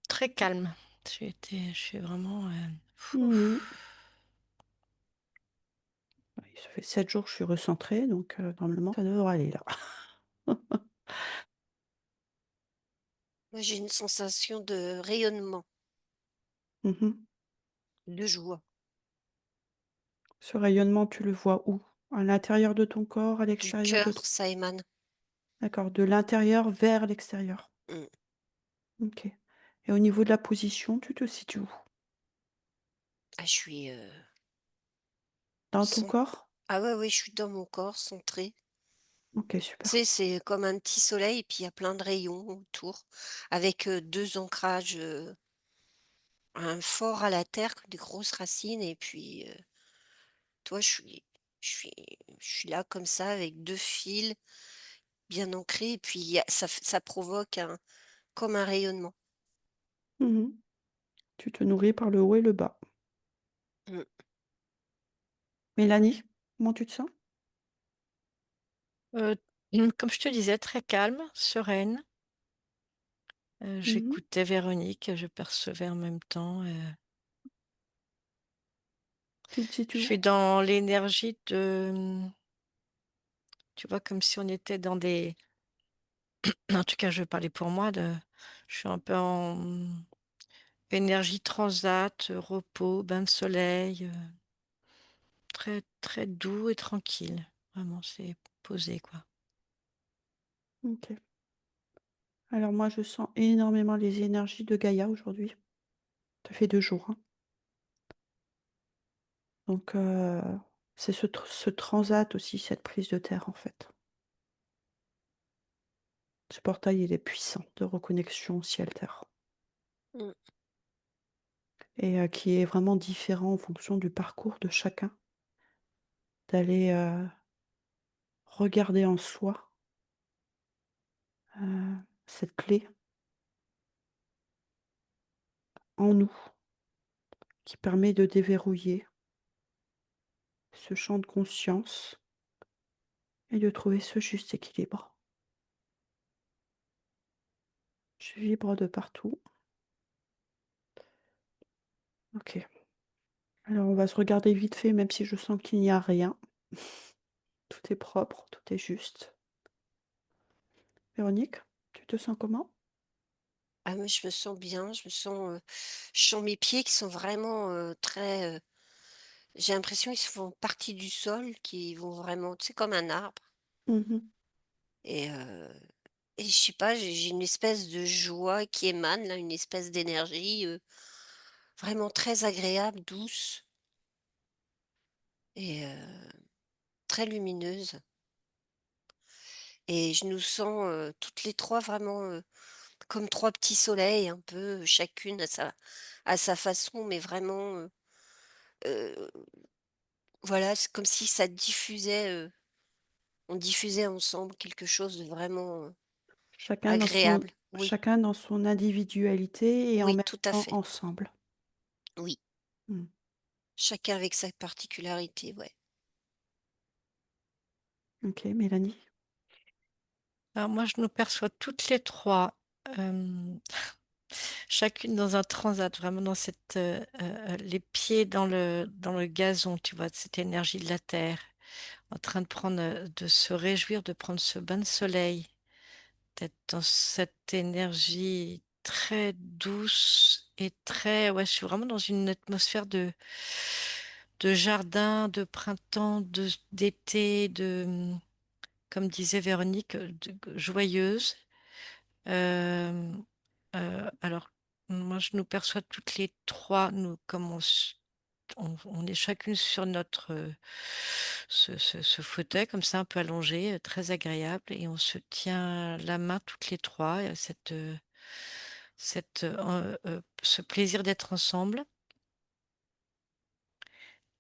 Très calme. Je suis vraiment. Mmh. Oui, ça fait 7 jours que je suis recentrée, donc normalement ça devrait aller là. Moi, j'ai une sensation de rayonnement, Mmh. de joie, Ce rayonnement, tu le vois où? À l'intérieur de ton corps, à du l'extérieur de cœur, ton ça émane. d'accord, de l'intérieur vers l'extérieur. Mmh. OK, et au niveau de la position, tu te situes où? Ah, je suis, Dans ton cen corps? ah ouais, ouais, je suis dans mon corps, centrée. OK, Tu super. sais, c'est comme un petit soleil et puis il y a plein de rayons autour avec, 2 ancrages, un fort à la terre, des grosses racines et puis, toi, je suis je suis là comme ça avec 2 fils bien ancrés et puis il y a ça provoque un comme un rayonnement. Mmh. Tu te nourris par le haut et le bas. Mmh. Mélanie, comment tu te sens? Euh, Comme je te disais, très calme, sereine. Mmh. J'écoutais Véronique, je percevais en même temps. Tu te Je situes où? suis dans l'énergie de, tu vois, comme si on était dans des. En tout cas, je vais parler pour moi. Je suis un peu en énergie transat, repos, bain de soleil, très très doux et tranquille. Vraiment, c'est posé, quoi. OK. Alors moi, je sens énormément les énergies de Gaïa aujourd'hui. Ça fait 2 jours, hein, donc c'est ce transat aussi, cette prise de terre, en fait. Ce portail, il est puissant de reconnexion ciel-terre Mmh. et qui est vraiment différent en fonction du parcours de chacun, d'aller, regarder en soi, cette clé en nous qui permet de déverrouiller ce champ de conscience et de trouver ce juste équilibre. Je vibre de partout. OK. Alors on va se regarder vite fait, même si je sens qu'il n'y a rien. Tout est propre, tout est juste. Véronique, tu te sens comment? Ah moi, je me sens bien, je sens mes pieds qui sont vraiment, très, j'ai l'impression qu'ils font partie du sol, qui vont vraiment tu sais, comme un arbre Mmh. et heu et je sais pas, j'ai une espèce de joie qui émane là, une espèce d'énergie, vraiment très agréable, douce et très lumineuse et je nous sens, toutes les 3 vraiment, comme 3 petits soleils un peu, chacune à sa façon, mais vraiment, heu, voilà, c'est comme si ça diffusait, on diffusait ensemble quelque chose de vraiment, agréable. Oui, Chacun dans son individualité et en oui, même tout à temps fait. ensemble. Oui, Mmh. chacun avec sa particularité, ouais. OK, Mélanie? Alors moi, je nous perçois toutes les 3, chacune dans un transat, vraiment dans cette, les pieds dans le gazon, tu vois? De cette énergie de la terre, en train de prendre, de se réjouir de prendre ce bain de soleil, d'être dans cette énergie très douce et très, ouais, je suis vraiment dans une atmosphère de jardin, de printemps, d'été, comme disait Véronique, joyeuse. Hem, alors moi je nous perçois toutes les 3, nous comme on est chacune sur notre, ce fauteuil comme ça un peu allongé, très agréable, et on se tient la main toutes les 3. Ce plaisir d'être ensemble,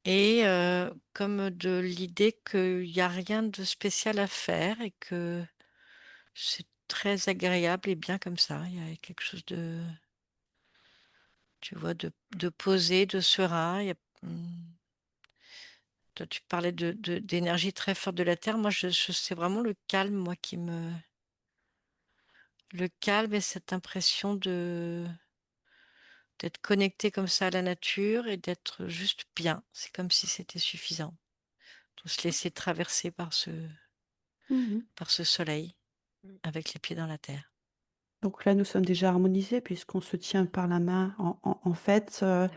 et comme de l'idée qu'il y a rien de spécial à faire et que c'est très agréable et bien comme ça. Il y a quelque chose de, tu vois, de posé, de serein. Toi, tu parlais d'énergie très forte de la terre. Moi, c'est vraiment le calme, moi, le calme et cette impression de d'être connecté comme ça à la nature et d'être juste bien. C'est comme si c'était suffisant. De se laisser traverser Mmh. par ce soleil Mmh. avec les pieds dans la terre. Donc là, nous sommes déjà harmonisés puisqu'on se tient par la main. En fait, Ouais.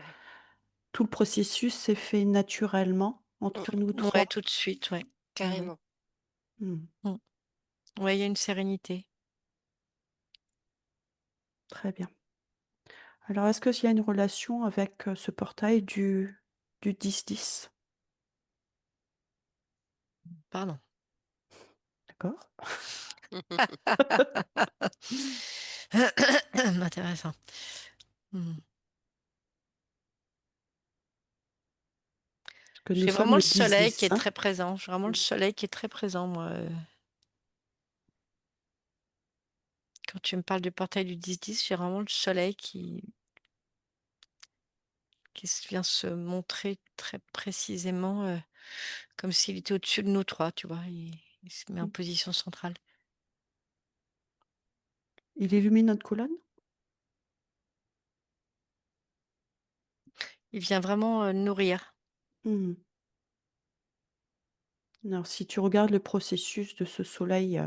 tout le processus s'est fait naturellement Mmh. entre nous Ouais, 3. tout de suite, ouais. Ouais, ouais. Carrément. Mmh. Mmh. Ouais, il y a une sérénité. Très bien. Alors est-ce qu'il y a une relation avec, ce portail du 10-10? Pardon. D'accord. Intéressant. Mmh. Parce que nous J'ai sommes vraiment le le soleil qui 10-10, est hein? très présent. J'ai vraiment le Mmh. soleil qui est très présent, moi, quand tu me parles du portail du 10-10, j'ai vraiment le soleil qui vient se montrer très précisément, comme s'il était au-dessus de nous 3, tu vois? Il se met en Mmh. position centrale. Il illumine notre colonne? Il vient vraiment, nourrir. Mmh. Alors si tu regardes le processus de ce soleil,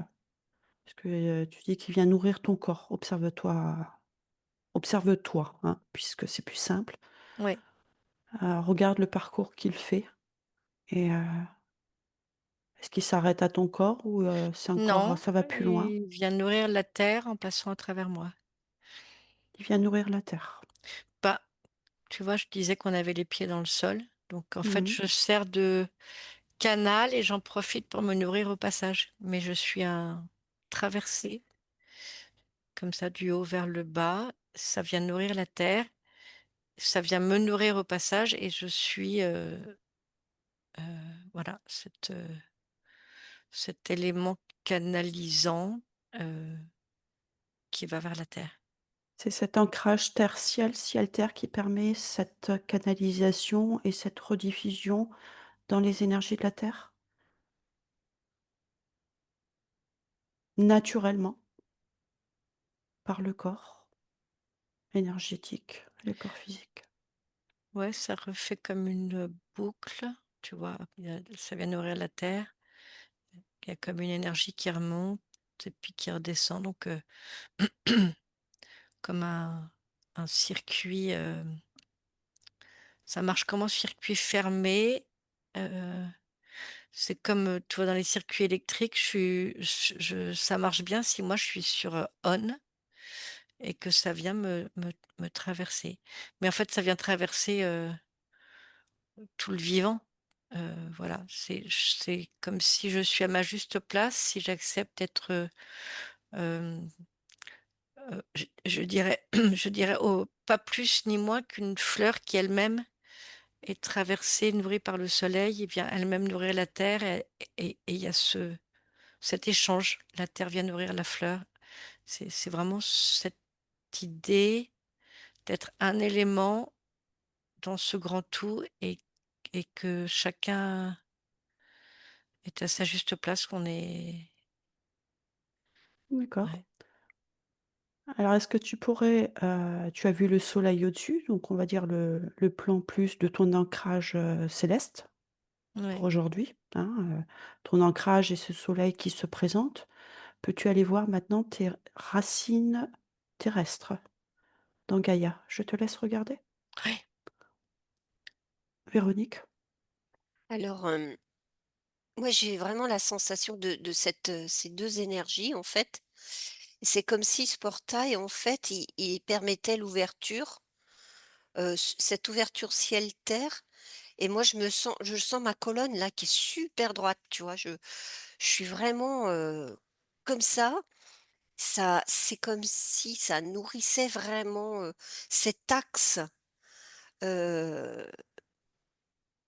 parce que, tu dis qu'il vient nourrir ton corps, observe-toi, hein, puisque c'est plus simple. Ouais. Regarde le parcours qu'il fait et est-ce qu'il s'arrête à ton corps ou, c'est encore Non, ça va plus loin? il vient nourrir la terre en passant à travers moi. Il vient nourrir la terre. Bah, tu vois, je disais qu'on avait les pieds dans le sol, donc en fait, Mmh. je sers de canal et j'en profite pour me nourrir au passage. Mais je suis un traversée, comme ça, du haut vers le bas. Ça vient nourrir la terre, ça vient me nourrir au passage et je suis, voilà, cet élément canalisant, heu, qui va vers la terre. C'est cet ancrage terre-ciel, ciel-terre qui permet cette canalisation et cette rediffusion dans les énergies de la terre? Naturellement, par le corps énergétique, le corps physique. Ouais, ça refait comme une, boucle, tu vois? Ça vient nourrir la terre, il y a comme une énergie qui remonte et puis qui redescend donc comme un circuit, ça marche comme un circuit fermé, heu, c'est comme, tu vois, dans les circuits électriques, je ça marche bien si moi je suis sur, on et que ça vient me traverser. Mais en fait, ça vient traverser, tout le vivant. Voilà, c'est comme si je suis à ma juste place, si j'accepte d'être, je dirais je dirais pas plus ni moins qu'une fleur qui elle-même est traversée, nourrie par le soleil et vient elle-même nourrir la terre et il y a cet échange. La terre vient nourrir la fleur. C'est vraiment cette idée d'être un élément dans ce grand tout et que chacun est à sa juste place, qu'on est D'accord. ouais, Alors est-ce que tu pourrais, tu as vu le soleil au-dessus, donc on va dire le plan plus de ton ancrage, céleste pour ouais. aujourd'hui, hein, ton ancrage et ce soleil qui se présente. Peux-tu aller voir maintenant tes racines terrestres dans Gaïa? Je te laisse regarder. Ouais, Véronique? Alors, moi, j'ai vraiment la sensation de ces 2 énergies, en fait. C'est comme si ce portail, en fait, il permettait l'ouverture, cette ouverture ciel-terre et moi, je sens ma colonne, là, qui est super droite, tu vois? Je suis vraiment, comme ça. C'est comme si ça nourrissait vraiment, cet axe, heu,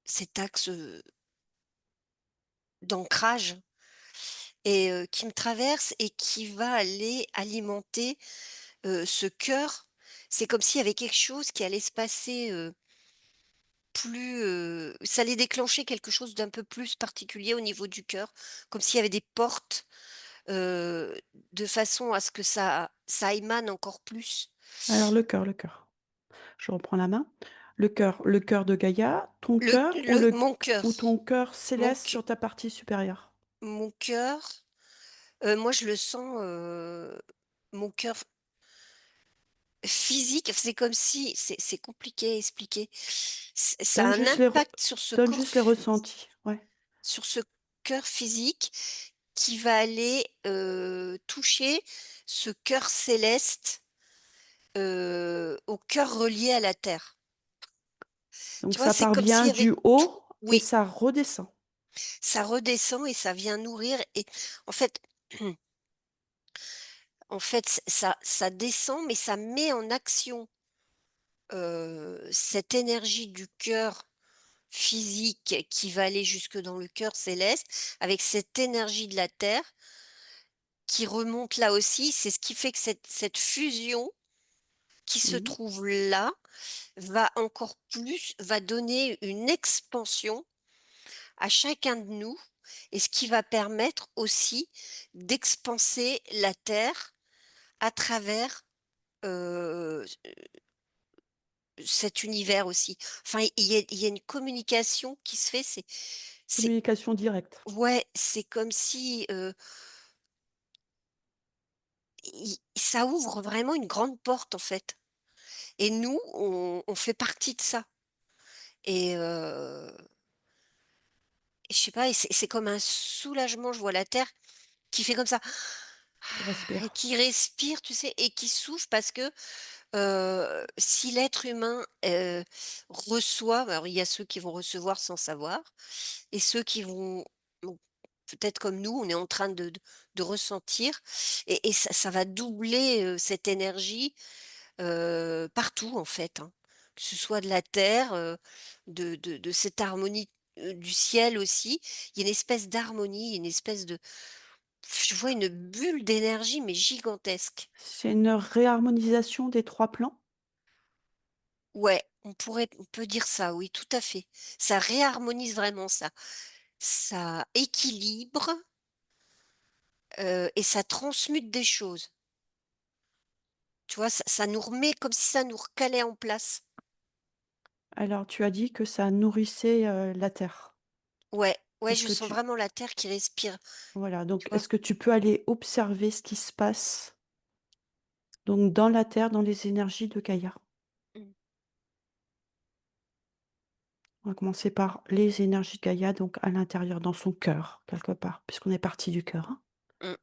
cet axe, d'ancrage et qui me traverse et qui va aller alimenter, ce cœur. C'est comme s'il y avait quelque chose qui allait se passer, ça allait déclencher quelque chose d'un peu plus particulier au niveau du cœur, comme s'il y avait des portes, heu, de façon à ce que ça émane encore plus. Alors le cœur. Je reprends la main. Le cœur de Gaïa, ton Le cœur le mon ou cœur, ton cœur mon céleste c sur ta partie supérieure? mon cœur, moi je le sens, mon cœur physique, c'est comme si c'est compliqué à expliquer. Ça a Donne un juste les re impact sur ce donne corps juste les ressentis. Ouais. sur ce cœur physique qui va aller, toucher ce cœur céleste, au cœur relié à la terre. Donc Tu vois? ça C'est part comme bien s'il y avait du tout, haut et oui, ça redescend. ça redescend et ça vient nourrir et en fait en fait, ça descend, mais ça met en action, cette énergie du cœur physique qui va aller jusque dans le cœur céleste, avec cette énergie de la terre qui remonte là aussi. C'est ce qui fait que cette fusion qui se Mmh. trouve là, va donner une expansion à chacun de nous et ce qui va permettre aussi d'expanser la terre à travers, heu, cet univers aussi. Enfin, il y a une communication qui se fait, c'est Communication directe. ouais, c'est comme si, i ça ouvre vraiment une grande porte, en fait et nous, on fait partie de ça et je sais pas et c'est comme un soulagement. Je vois la terre qui fait comme ça Qui et respire. qui respire, tu sais? Et qui souffle parce que, si l'être humain, reçoit alors il y a ceux qui vont recevoir sans savoir et ceux qui vont bon, peut-être comme nous, on est en train de ressentir et ça va doubler, cette énergie, partout en fait, hein. Que ce soit de la terre, de cette harmonie, du ciel aussi. Il y a une espèce d'harmonie, une espèce de je vois une bulle d'énergie mais gigantesque. C'est une réharmonisation des 3 plans? Ouais, on peut dire ça, oui, tout à fait. Ça réharmonise vraiment, ça équilibre, et ça transmute des choses. Tu vois? Ça nous remet comme si ça nous recalait en place. Alors tu as dit que ça nourrissait, la terre. Ouais, ouais, Est-ce je que sens tu vraiment la terre qui respire, voilà, tu donc vois? est-ce que tu peux aller observer ce qui se passe, donc dans la terre, dans les énergies de Gaïa? Mmh. On va commencer par les énergies de Gaïa, donc à l'intérieur, dans son cœur, quelque part, puisqu'on est parti du cœur, hein. Mmh.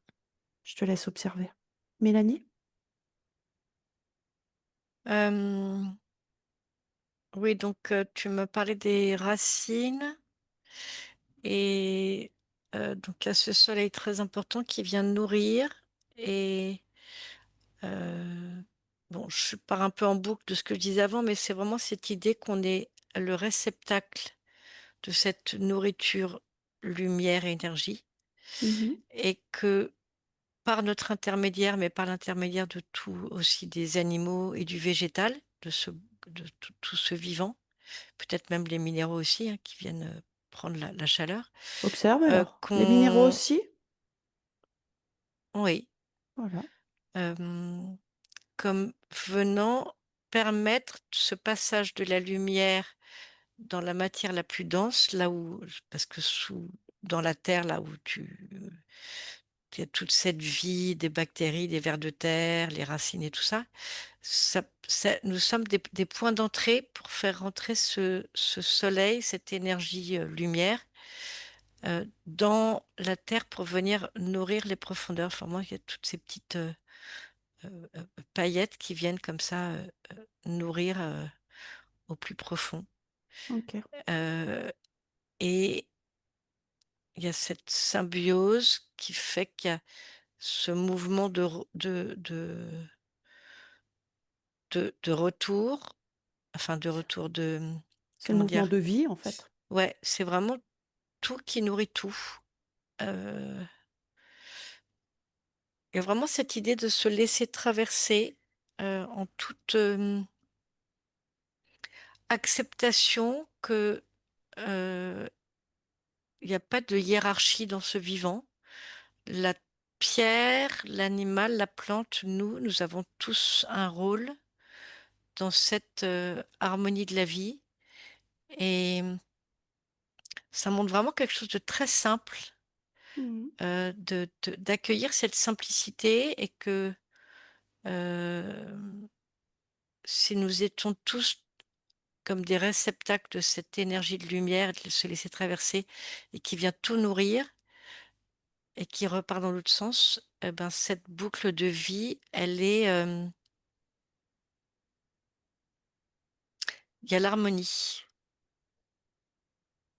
Je te laisse observer. Mélanie? Hem, oui, donc tu me parlais des racines et donc il y a ce soleil très important qui vient nourrir et bon, je pars un peu en boucle de ce que je disais avant, mais c'est vraiment cette idée qu'on est le réceptacle de cette nourriture, lumière et énergie Mmh. et que par notre intermédiaire, mais par l'intermédiaire de tout aussi des animaux et du végétal, de tout ce vivant, peut-être même les minéraux aussi, hein, qui viennent, prendre la chaleur, Observe alors. Les minéraux qu'on aussi? oui, Voilà. hem, comme venant permettre ce passage de la lumière dans la matière la plus dense, là où parce que dans la terre, là où il y a toute cette vie, des bactéries, des vers de terre, les racines et tout ça, nous sommes des points d'entrée pour faire rentrer ce soleil, cette énergie, lumière, dans la terre pour venir nourrir les profondeurs. Enfin, moi, il y a toutes ces petites, paillettes qui viennent comme ça, nourrir, au plus profond. OK. Heu et il y a cette symbiose qui fait qu'il y a ce mouvement de retour, enfin de retour C'est le comment mouvement dire? de vie, en fait. Ouais, c'est vraiment tout qui nourrit tout. Heu, il y a vraiment cette idée de se laisser traverser, en toute, acceptation que, heu, il y a pas de hiérarchie dans ce vivant. La pierre, l'animal, la plante, nous avons tous un rôle dans cette harmonie de la vie. Et ça montre vraiment quelque chose de très simple, Mmh. d'accueillir cette simplicité et que euh, si nous étions tous comme des réceptacles de cette énergie de lumière, de se laisser traverser et qui vient tout nourrir et qui repart dans l'autre sens, eh ben, cette boucle de vie, il y a l'harmonie.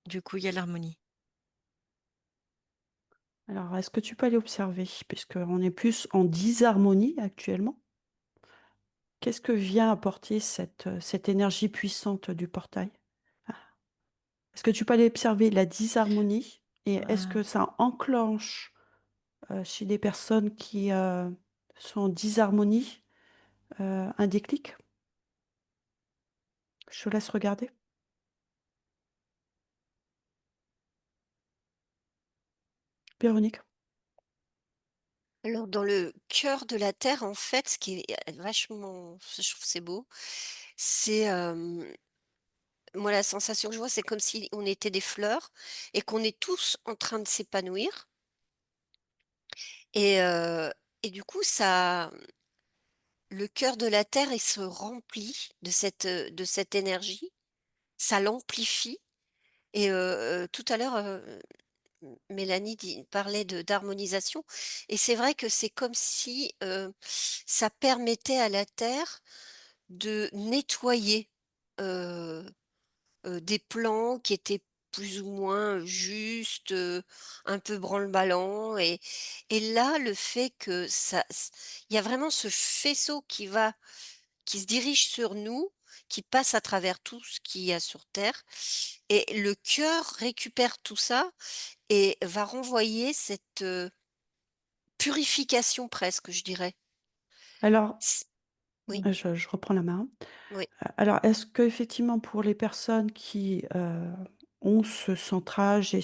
Du coup, il y a l'harmonie. Alors, est-ce que tu peux aller observer? Puisqu'on est plus en disharmonie actuellement. Qu'est-ce que vient apporter cette énergie puissante du portail? Ah, est-ce que tu peux aller observer la disharmonie et est-ce Euh, que ça enclenche, chez des personnes qui, sont en disharmonie, un déclic? Je te laisse regarder. Véronique? Alors dans le cœur de la terre, en fait, ce qui est vachement je trouve c'est beau, c'est, moi la sensation que je vois, c'est comme si on était des fleurs et qu'on est tous en train de s'épanouir et heu et du coup ça le cœur de la terre, il se remplit de cette énergie, ça l'amplifie et tout à l'heure, Mélanie parlait d'harmonisation et c'est vrai que c'est comme si, ça permettait à la terre de nettoyer, heu des plans qui étaient plus ou moins justes, un peu branle-ballants et là, le fait que ça il y a vraiment ce faisceau qui se dirige sur nous, qui passe à travers tout ce qu'il y a sur terre et le cœur récupère tout ça et va renvoyer cette, purification presque, je dirais. Alors, C oui, je reprends la main. oui, Alors, est-ce qu'effectivement pour les personnes qui, ont ce centrage et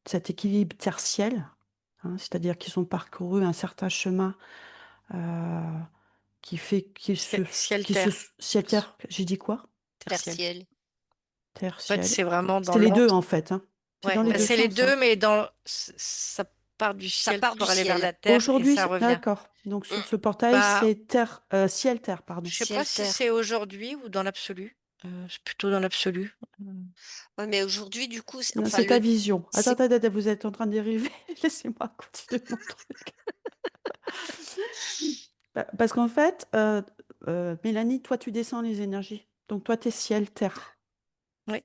cet équilibre tertiel, hein, c'est-à-dire qu'ils ont parcouru un certain chemin, heu, qui fait qu'ils se qui se ciel-terre, ciel-terre, j'ai dit quoi? tertiel. tertiel. En fait, Tertiel. c'est vraiment dans C'est les 2 l'entre. en fait, hein? C'est Ouais, dans les bah, 2 c'est les sens, hein? deux, mais ça part du Ça ciel part du pour aller vers ciel. la terre et Aujourd'hui ça c'est revient. d'accord, donc Mmh. sur ce portail, Bah, c'est terre, ciel-terre, pardon. je sais pas si Ciel-terre. c'est aujourd'hui ou dans l'absolu. C'est plutôt dans l'absolu. Ouais, mais aujourd'hui, du coup, Non, enfin c'est ta le vision. Attends, c'est attends, attends, vous êtes en train de dériver. Laissez-moi continuer mon truc. Parce qu'en fait, Mélanie, toi, tu descends les énergies. Donc toi, tu es ciel-terre. Oui, oui,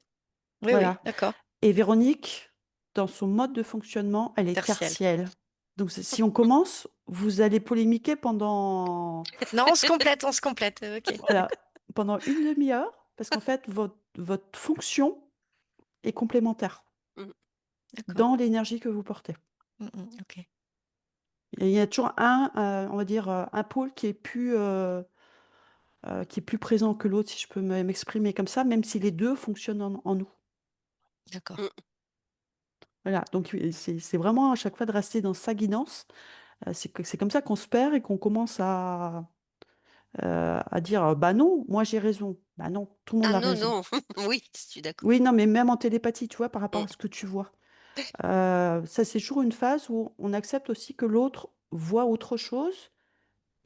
oui, Voilà. d'accord. Et Véronique, dans son mode de fonctionnement, elle est Tertiel. terre-ciel. Donc si on commence, vous allez polémiquer pendant, Non, on se complète. Ok, d'accord. voilà, pendant une demi-heure, parce qu'en fait, votre fonction est complémentaire Mmh. D'accord. dans l'énergie que vous portez. Ok. Et il y a toujours un, on va dire, un pôle qui est plus présent que l'autre, si je peux m'exprimer comme ça, même si les 2 fonctionnent en nous. D'accord. Mmh. Voilà, donc c'est vraiment à chaque fois de rester dans sa guidance. C'est comme ça qu'on se perd et qu'on commence à dire: «Bah non, moi j'ai raison». Bah non, tout le monde Ah a non, raison. non, oui, je suis d'accord. Oui, non, mais même en télépathie, tu vois, par rapport Mmh. à ce que tu vois. Ça, c'est toujours une phase où on accepte aussi que l'autre voit autre chose,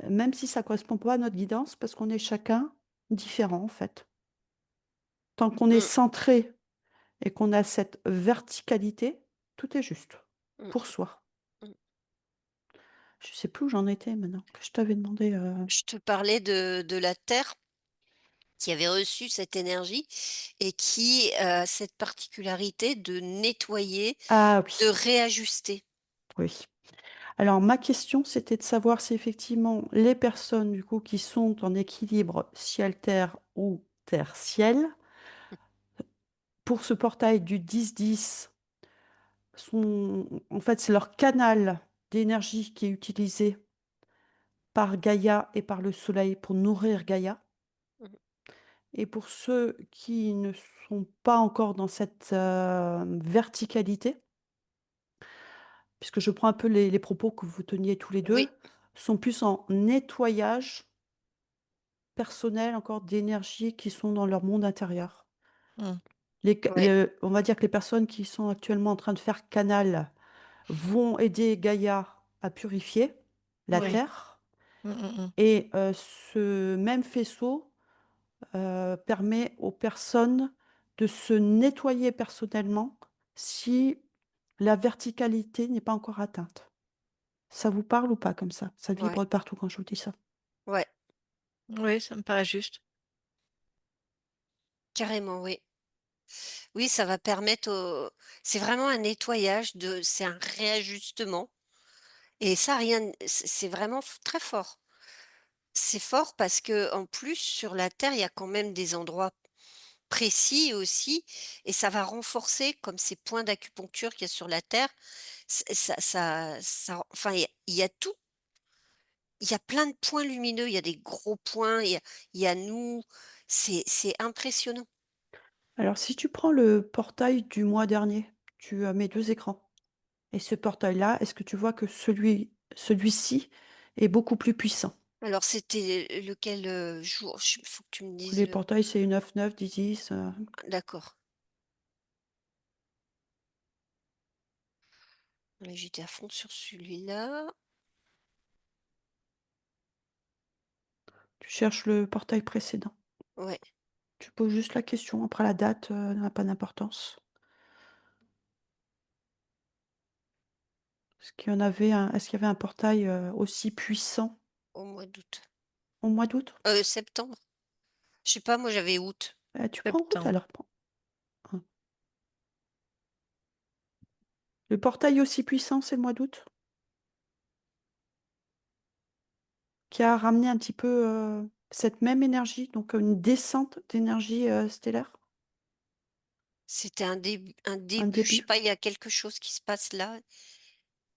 même si ça correspond pas à notre guidance, parce qu'on est chacun différent, en fait. Tant qu'on est Mmh. centré et qu'on a cette verticalité, tout est juste Mmh. pour soi. Mmh. Je sais plus où j'en étais maintenant, que je t'avais demandé, Je te parlais de la terre qui avait reçu cette énergie et qui a cette particularité de nettoyer, ah de oui, réajuster. oui. Alors ma question, c'était de savoir si effectivement les personnes du coup qui sont en équilibre ciel-terre ou terre-ciel, pour ce portail du 10-10, en fait, c'est leur canal d'énergie qui est utilisé par Gaïa et par le soleil pour nourrir Gaïa. Mmh. Et pour ceux qui ne sont pas encore dans cette, verticalité, puisque je prends un peu les propos que vous teniez tous les Oui, 2, sont plus en nettoyage personnel encore d'énergie qui sont dans leur monde intérieur. Mmh. ouais, On va dire que les personnes qui sont actuellement en train de faire canal vont aider Gaïa à purifier la Oui. terre Mmh, mmh mh. et ce même faisceau, permet aux personnes de se nettoyer personnellement si la verticalité n'est pas encore atteinte. Ça vous parle ou pas comme ça? Ça ouais, vibre partout quand je vous dis ça. ouais, Oui, ça me paraît juste. carrément, oui. Oui, ça va permettre au c'est vraiment un nettoyage c'est un réajustement et ça rien n c'est vraiment très fort. C'est fort parce que en plus sur la Terre, il y a quand même des endroits précis aussi et ça va renforcer comme ces points d'acupuncture qu'il y a sur la Terre, enfin il y a tout. Il y a plein de points lumineux, il y a des gros points, il y a nous, c'est impressionnant. Alors si tu prends le portail du mois dernier, tu, mets 2 écrans et ce portail-là, est-ce que tu vois que celui-ci est beaucoup plus puissant? Alors c'était lequel, jour? Faut que tu me dises Les le portails, c'est 9-9, 10-10, d'accord. Ouais, j'étais à fond sur celui-là. tu cherches le portail précédent. Ouais, Tu poses juste la question, après la date, n'a pas d'importance. Est-ce qu'il y avait un portail, aussi puissant au mois d'août. au mois d'août? Septembre? Je sais pas, moi j'avais août. Tu prends août Septembre. alors, prends. Hein. Le portail aussi puissant, c'est le mois d'août? Qui a ramené un petit peu, cette même énergie, donc une descente d'énergie, stellaire? C'était un Un début, je sais début? pas, il y a quelque chose qui se passe là.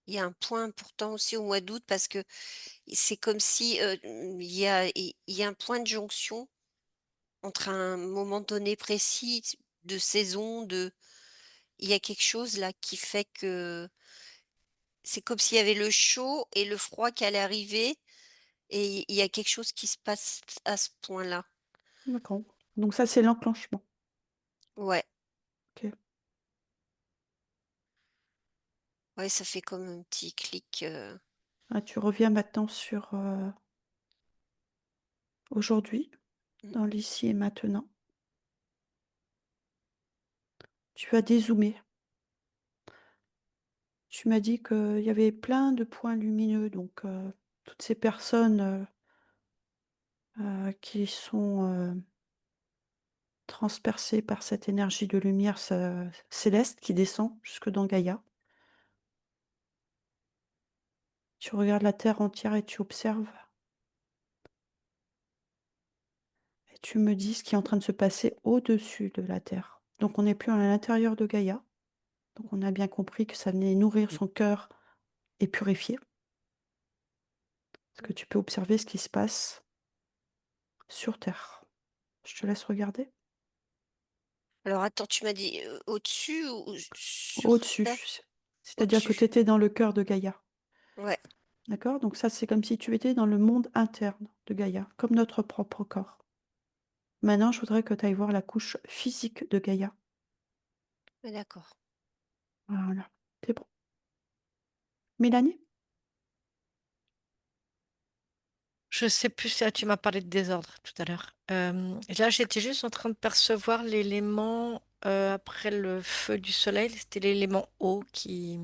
Il y a un point important aussi au mois d'août parce que c'est comme si, il y a un point de jonction entre un moment donné précis de saison, il y a quelque chose là qui fait que c'est comme s'il y avait le chaud et le froid qui allait arriver et il y a quelque chose qui se passe à ce point-là. D'accord. Donc ça, c'est l'enclenchement. Ouais, OK. ouais, ça fait comme un petit clic, Ah, tu reviens maintenant sur, aujourd'hui, mmh, dans l'ici et maintenant. Tu as dézoomé. Tu m'as dit qu'il y avait plein de points lumineux, donc toutes ces personnes, qui sont, transpercées par cette énergie de lumière céleste qui descend jusque dans Gaïa. Tu regardes la Terre entière et tu observes et tu me dis ce qui est en train de se passer au-dessus de la Terre. Donc on n'est plus à l'intérieur de Gaïa, donc on a bien compris que ça venait nourrir son cœur et purifier. Est-ce que tu peux observer ce qui se passe sur Terre? Je te laisse regarder. alors attends, tu m'as dit, au-dessus ou sur Au-dessus, terre? c'est-à-dire que tu Au-dessus. étais dans le cœur de Gaïa, Ouais, d'accord? Donc ça, c'est comme si tu étais dans le monde interne de Gaïa, comme notre propre corps. Maintenant, je voudrais que tu ailles voir la couche physique de Gaïa. ouais, d'accord. Voilà, c'est bon. Mélanie? Je sais plus si tu m'as parlé de désordre tout à l'heure. Là, j'étais juste en train de percevoir l'élément, après le feu du soleil, c'était l'élément eau qui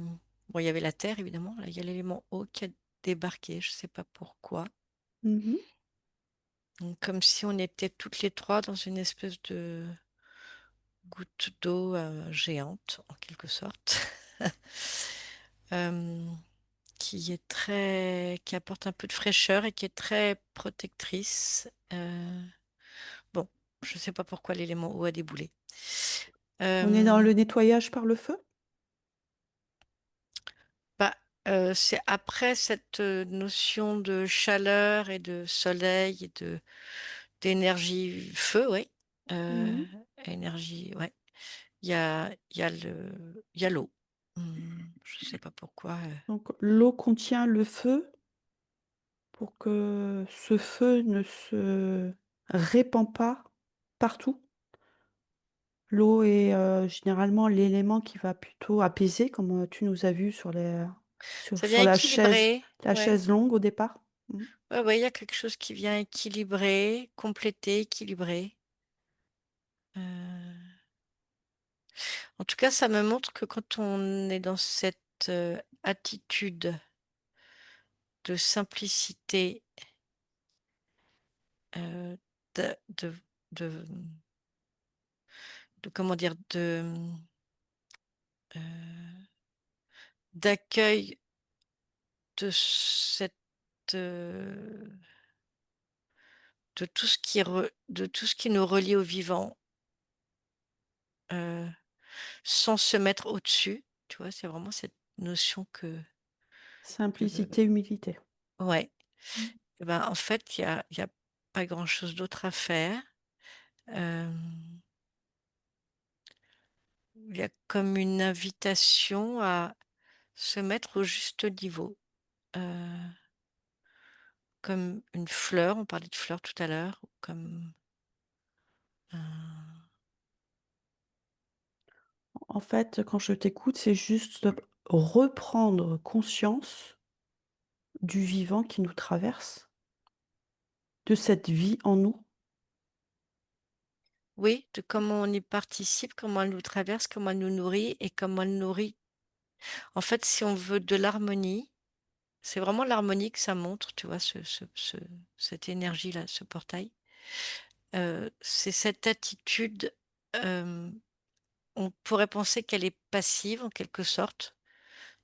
bon, il y avait la terre évidemment, là, il y a l'élément eau qui a débarqué, je sais pas pourquoi. Mmh. Donc comme si on était toutes les 3 dans une espèce de goutte d'eau, géante en quelque sorte. Hem, qui apporte un peu de fraîcheur et qui est très protectrice. Bon, je sais pas pourquoi l'élément eau a déboulé. On est dans Hem, le nettoyage par le feu? Bah, c'est après cette, notion de chaleur et de soleil et de d'énergie feu, oui, Mmh. énergie ouais, il y a l'eau. Je sais pas pourquoi, Donc l'eau contient le feu pour que ce feu ne se répand pas partout. L'eau est, généralement l'élément qui va plutôt apaiser comme, tu nous as vu sur les ça vient sur équilibrer, la ouais. chaise longue au départ. Mmh. Ouais, ouais, il y a quelque chose qui vient équilibrer, compléter, équilibrer. Heu, En tout cas, ça me montre que quand on est dans cette, attitude de simplicité, heu, de de de, comment dire? D'accueil de cette, heu, de tout ce qui de tout ce qui nous relie au vivant, heu, sans se mettre au-dessus, tu vois? C'est vraiment cette notion que Simplicité, humilité. ouais. Mmh. Et ben, en fait, il y a pas grand-chose d'autre à faire. Hem, il y a comme une invitation à se mettre au juste niveau, heu, comme une fleur, on parlait de fleurs tout à l'heure, ou comme un En fait, quand je t'écoute, c'est juste reprendre conscience du vivant qui nous traverse, de cette vie en nous. oui, de comment on y participe, comment elle nous traverse, comment elle nous nourrit et comment elle nourrit en fait, si on veut de l'harmonie, c'est vraiment l'harmonie que ça montre, tu vois? Cette énergie-là, ce portail. C'est cette attitude, on pourrait penser qu'elle est passive en quelque sorte,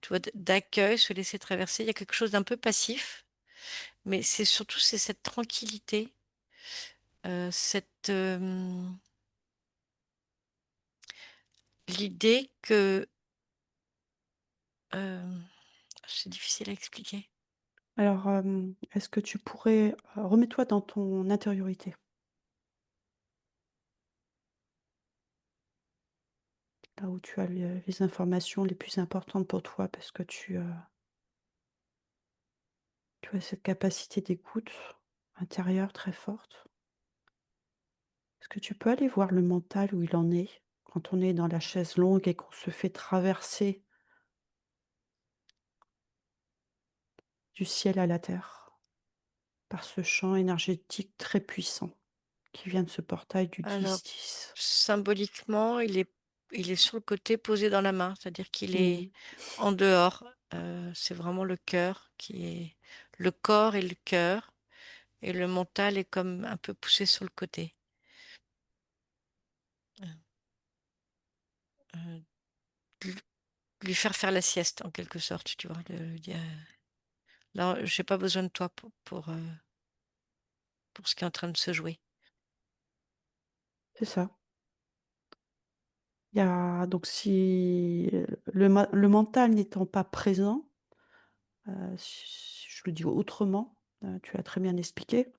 tu vois? D'accueil, se laisser traverser. Il y a quelque chose d'un peu passif, mais c'est cette tranquillité, l'idée que, hem, c'est difficile à expliquer. Alors, est-ce que tu pourrais, remets-toi dans ton intériorité, là où tu as les informations les plus importantes pour toi parce que tu as cette capacité d'écoute intérieure très forte. Est-ce que tu peux aller voir le mental où il en est quand on est dans la chaise longue et qu'on se fait traverser du ciel à la terre par ce champ énergétique très puissant qui vient de ce portail du Alors, 10-10? symboliquement, il est sur le côté posé dans la main, c'est-à-dire qu'il est Mmh. en dehors, c'est vraiment le cœur qui est le corps et le cœur, et le mental est comme un peu poussé sur le côté. Heu, lui lui faire la sieste en quelque sorte, tu vois? De lui dire: «Là, j'ai pas besoin de toi pour ce qui est en train de se jouer». C'est ça. Il y a donc si, le mental n'étant pas présent, si je le dis autrement, tu l'as très bien expliqué,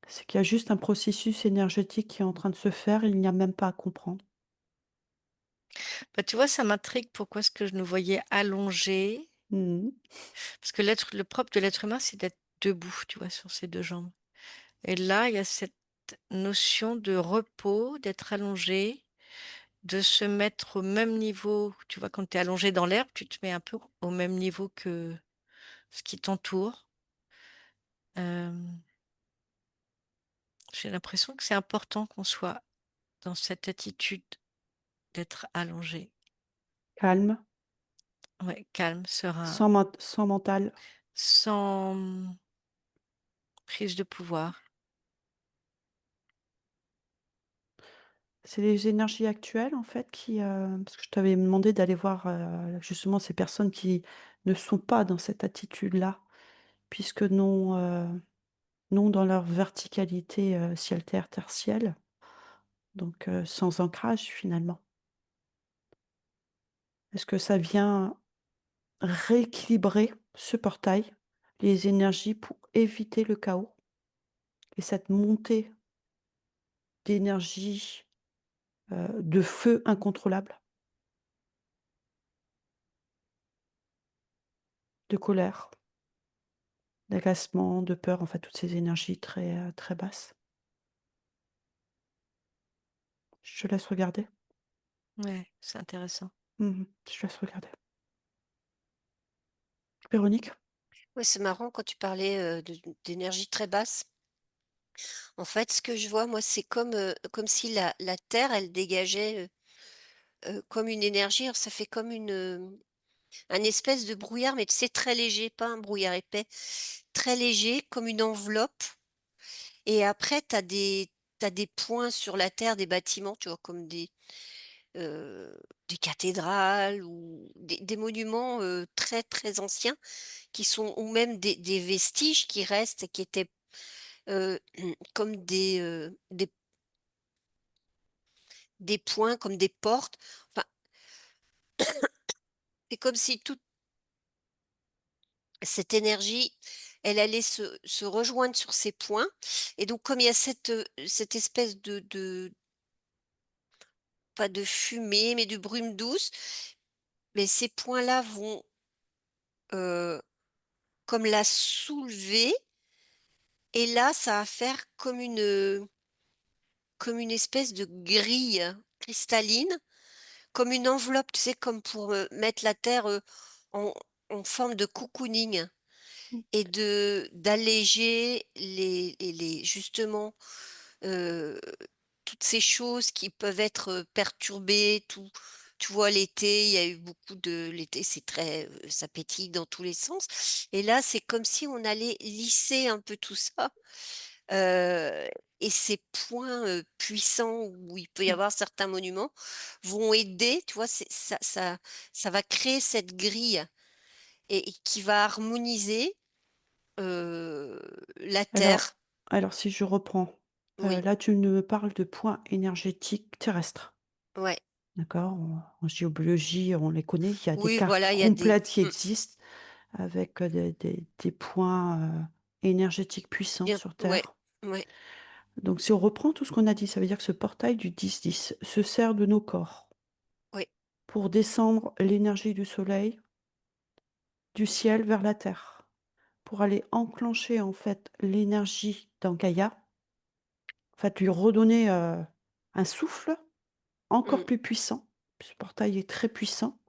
c'est qu'il y a juste un processus énergétique qui est en train de se faire, il n'y a même pas à comprendre. Bah, tu vois, ça m'intrigue pourquoi est-ce que je nous voyais allongés, Mmh. parce que le propre de l'être humain, c'est d'être debout, tu vois, sur ses 2 jambes. Et là, il y a cette notion de repos, d'être allongé, de se mettre au même niveau. Tu vois, quand tu es allongé dans l'herbe, tu te mets un peu au même niveau que ce qui t'entoure. Hem, j'ai l'impression que c'est important qu'on soit dans cette attitude d'être allongé. Calme, Ouais, calme, serein, sans mental. sans, prise de pouvoir. C'est les énergies actuelles en fait qui, parce que je t'avais demandé d'aller voir, justement ces personnes qui ne sont pas dans cette attitude-là, puisque non dans leur verticalité, ciel terre, terre ciel, donc sans ancrage finalement. Est-ce que ça vient rééquilibrer ce portail, les énergies pour éviter le chaos et cette montée d'énergie, de feu incontrôlable? de colère, d'agacement, de peur, en fait, toutes ces énergies très, très basses. Je te laisse regarder. Ouais, c'est intéressant. Je te laisse regarder. Véronique? Ouais, c'est marrant quand tu parlais, d'énergie très basse. En fait, ce que je vois, moi, c'est comme si la terre, elle dégageait, comme une énergie. Alors ça fait comme un espèce de brouillard, mais tu sais, très léger, pas un brouillard épais, très léger, comme une enveloppe. Et après, t'as des points sur la terre, des bâtiments, tu vois? Comme des cathédrales ou des monuments, très, très anciens qui sont ou même des vestiges qui restent et qui étaient, heu, comme des points, comme des portes. Enfin, c'est comme si toute cette énergie, elle allait se rejoindre sur ces points et donc comme il y a cette espèce de pas de fumée, mais de brume douce, mais ces points-là vont, heu, comme la soulever et là, ça va faire comme une espèce de grille cristalline, comme une enveloppe, tu sais, comme pour, mettre la terre, en forme de cocooning Mmh. et d'alléger les justement, heu, toutes ces choses qui peuvent être, perturbées, tout tu vois, l'été, il y a eu beaucoup de l'été, c'est très, ça pétille dans tous les sens et là, c'est comme si on allait lisser un peu tout ça, heu et ces points, puissants où il peut y Mmh. avoir certains monuments vont aider, tu vois? Ça va créer cette grille et qui va harmoniser, heu, la Alors terre. alors si je reprends, Oui, là, tu me parles de points énergétiques terrestres, ouais. d'accord? En géobiologie, on les connaît, il y a des Oui, cartes voilà, il y a des complètes qui existent avec, des points, énergétiques puissants bien sur ouais, Terre. ouais, Donc si on reprend tout ce qu'on a dit, ça veut dire que ce portail du 10-10 se sert de nos corps oui, pour descendre l'énergie du soleil, du ciel vers la terre, pour aller enclencher, en fait, l'énergie dans Gaïa, en fait, lui redonner, un souffle encore mmh, plus puissant. Ce portail est très puissant,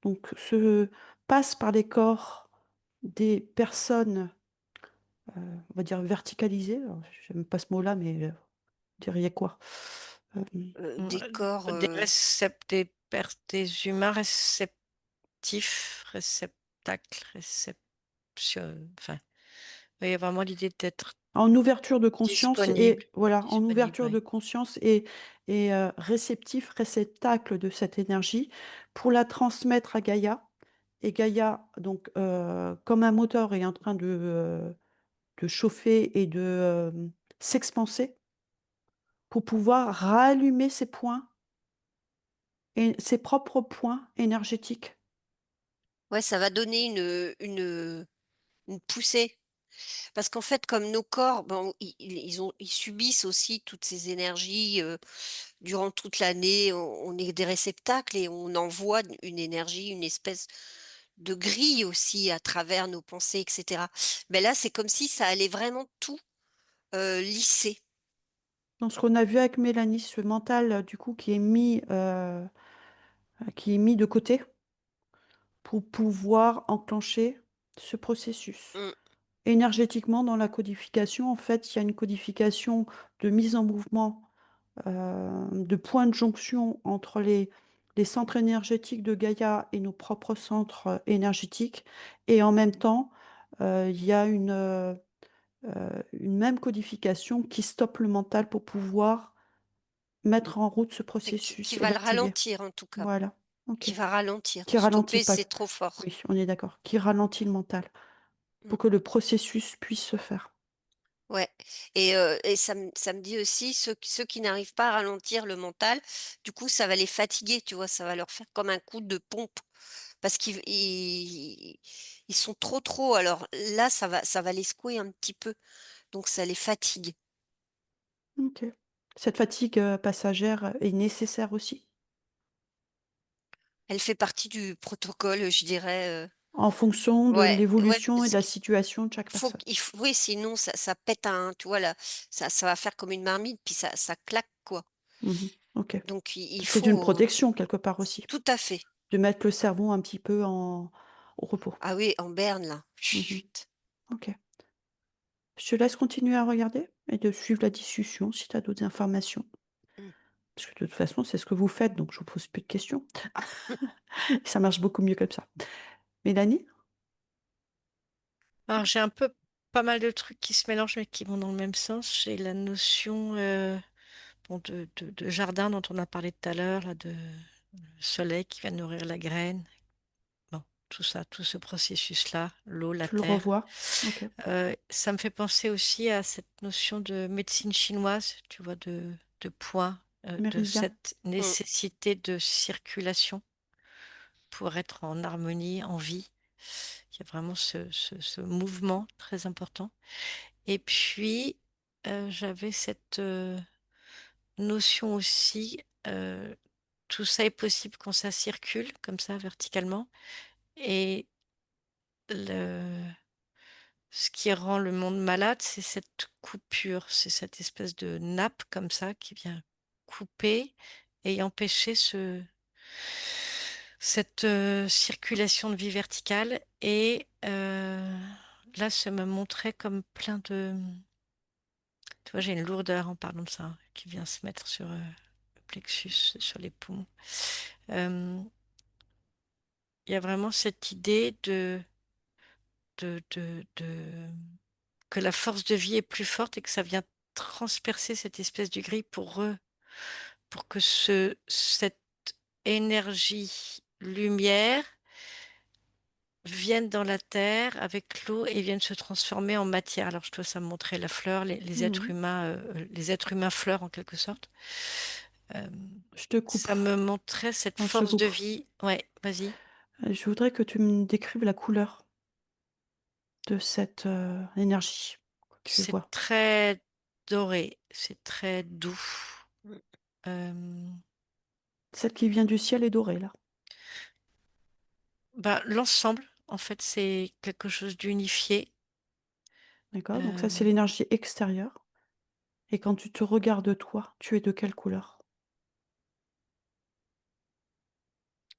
donc se passe par les corps des personnes, on va dire verticalisées, alors j'aime pas ce mot-là, mais, vous diriez quoi? des corps, Des des des humains réceptacles, enfin, oui, il y a vraiment l'idée d'être En ouverture de conscience disponible, et voilà, en disponible, ouverture oui. de conscience et réceptif, réceptacle de cette énergie pour la transmettre à Gaïa et Gaïa donc comme un moteur est en train de chauffer et de, s'expanser pour pouvoir rallumer ses points et ses propres points énergétiques. ouais, ça va donner une poussée. Parce qu'en fait, comme nos corps, bon, ils subissent aussi toutes ces énergies, durant toute l'année. On est des réceptacles et on envoie une énergie, une espèce de grille aussi à travers nos pensées et cetera. Mais là, c'est comme si ça allait vraiment tout, lisser. Donc ce qu'on a vu avec Mélanie, ce mental, du coup qui est mis de côté pour pouvoir enclencher ce processus. Mmh, Énergétiquement, dans la codification, en fait, il y a une codification de mise en mouvement, de points de jonction entre les centres énergétiques de Gaïa et nos propres centres, énergétiques et en même temps, il y a une même codification qui stoppe le mental pour pouvoir mettre en route ce et qui processus et va le l'activer. ralentir en tout cas, Voilà, OK. qui va ralentir. Qui ralentit Stopper, pas c'est trop fort. oui, on est d'accord, qui ralentit le mental Mmh. pour que le processus puisse se faire. Ouais et ça me dit aussi ceux qui n'arrivent pas à ralentir le mental, du coup, ça va les fatiguer, tu vois? Ça va leur faire comme un coup de pompe parce ils sont trop alors là, ça va les secouer un petit peu, donc ça les fatigue. OK. Cette fatigue, passagère est nécessaire aussi? Elle fait partie du protocole, je dirais, En fonction de ouais, l'évolution et de parce la qu'il situation de chaque faut personne. qu'il f oui, sinon ça pète un tu vois là, ça va faire comme une marmite, puis ça claque quoi. Mmh. OK. Donc il C'est une faut protection quelque part aussi, tout à fait. de mettre le cerveau un petit peu en au repos. Ah oui, en berne là. Mmh. Chut. OK. Je te laisse continuer à regarder et de suivre la discussion si tu as d'autres informations. Mmh. Parce que de toute façon, c'est ce que vous faites, donc je vous pose plus de questions. Ça marche beaucoup mieux comme ça. Mélanie? Alors j'ai un peu pas mal de trucs qui se mélangent mais qui vont dans le même sens. J'ai la notion bon, de jardin dont on a parlé tout à l'heure, là, de soleil qui va nourrir la graine. Bon, tout ça, tout ce processus-là, l'eau, la Tu le terre. revois? OK. Ça me fait penser aussi à cette notion de médecine chinoise, tu vois, de poids, de Méridien? cette Mmh. nécessité de circulation pour être en harmonie, en vie. Il y a vraiment ce mouvement très important. Et puis, j'avais cette notion aussi, tout ça est possible quand ça circule comme ça verticalement. Et le ce qui rend le monde malade, c'est cette coupure, c'est cette espèce de nappe comme ça qui vient couper et empêcher cette, circulation de vie verticale et là, ça me montrait comme plein de tu vois, j'ai une lourdeur en parlant de ça, hein, qui vient se mettre sur, le plexus, sur les poumons. Hem, il y a vraiment cette idée de que la force de vie est plus forte et que ça vient transpercer cette espèce de grille pour que cette énergie lumière vienne dans la terre avec l'eau et vienne se transformer en matière. Alors, je dois ça me montrer la fleur, Mmh. les êtres humains fleurent en quelque sorte. Hem, Je te coupe. ça me montrait cette Non, je te force de coupe. vie. Ouais, vas-y. Je voudrais que tu me décrives la couleur de cette, énergie que tu C'est vois. très doré, c'est très doux. Mmh. Hem, Celle qui vient du ciel est dorée là, bah, l'ensemble, en fait, c'est quelque chose d'unifié. d'accord? Donc ça, c'est Hem, l'énergie extérieure et quand tu te regardes toi, tu es de quelle couleur?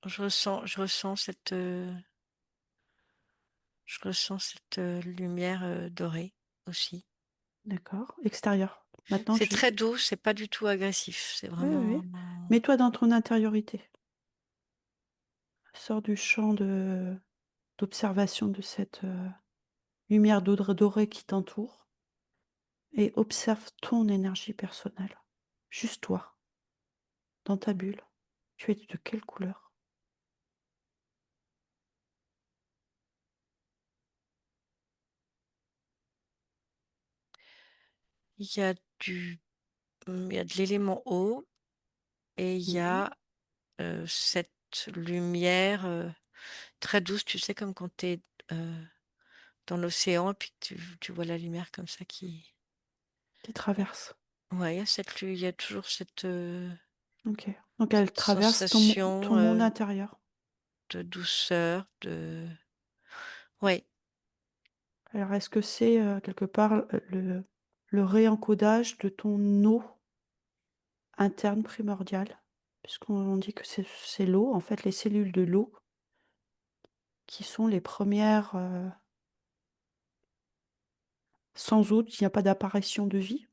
je ressens cette, lumière, dorée aussi. D'accord. Extérieur. Maintenant C'est je très doux, c'est pas du tout agressif, c'est oui, oui, vraiment oui. Mets-toi dans ton intériorité. Sors du champ d'observation de cette, lumière dorée qui t'entoure et observe ton énergie personnelle. Juste toi, dans ta bulle. Tu es de quelle couleur? il y a du il y a de l'élément eau et il y Mmh. a, cette lumière, très douce, tu sais, comme quand tu es, dans l'océan et puis que tu vois la lumière comme ça qui Qui traverse. ouais, il y a toujours OK. Donc elle cette traverse ton sensation, monde intérieur. de douceur, ouais, Alors est-ce que c'est, quelque part, le réencodage de ton eau interne primordiale? Puisqu'on dit que c'est l'eau, en fait, les cellules de l'eau qui sont les premières, sans eau, il n'y a pas d'apparition de vie.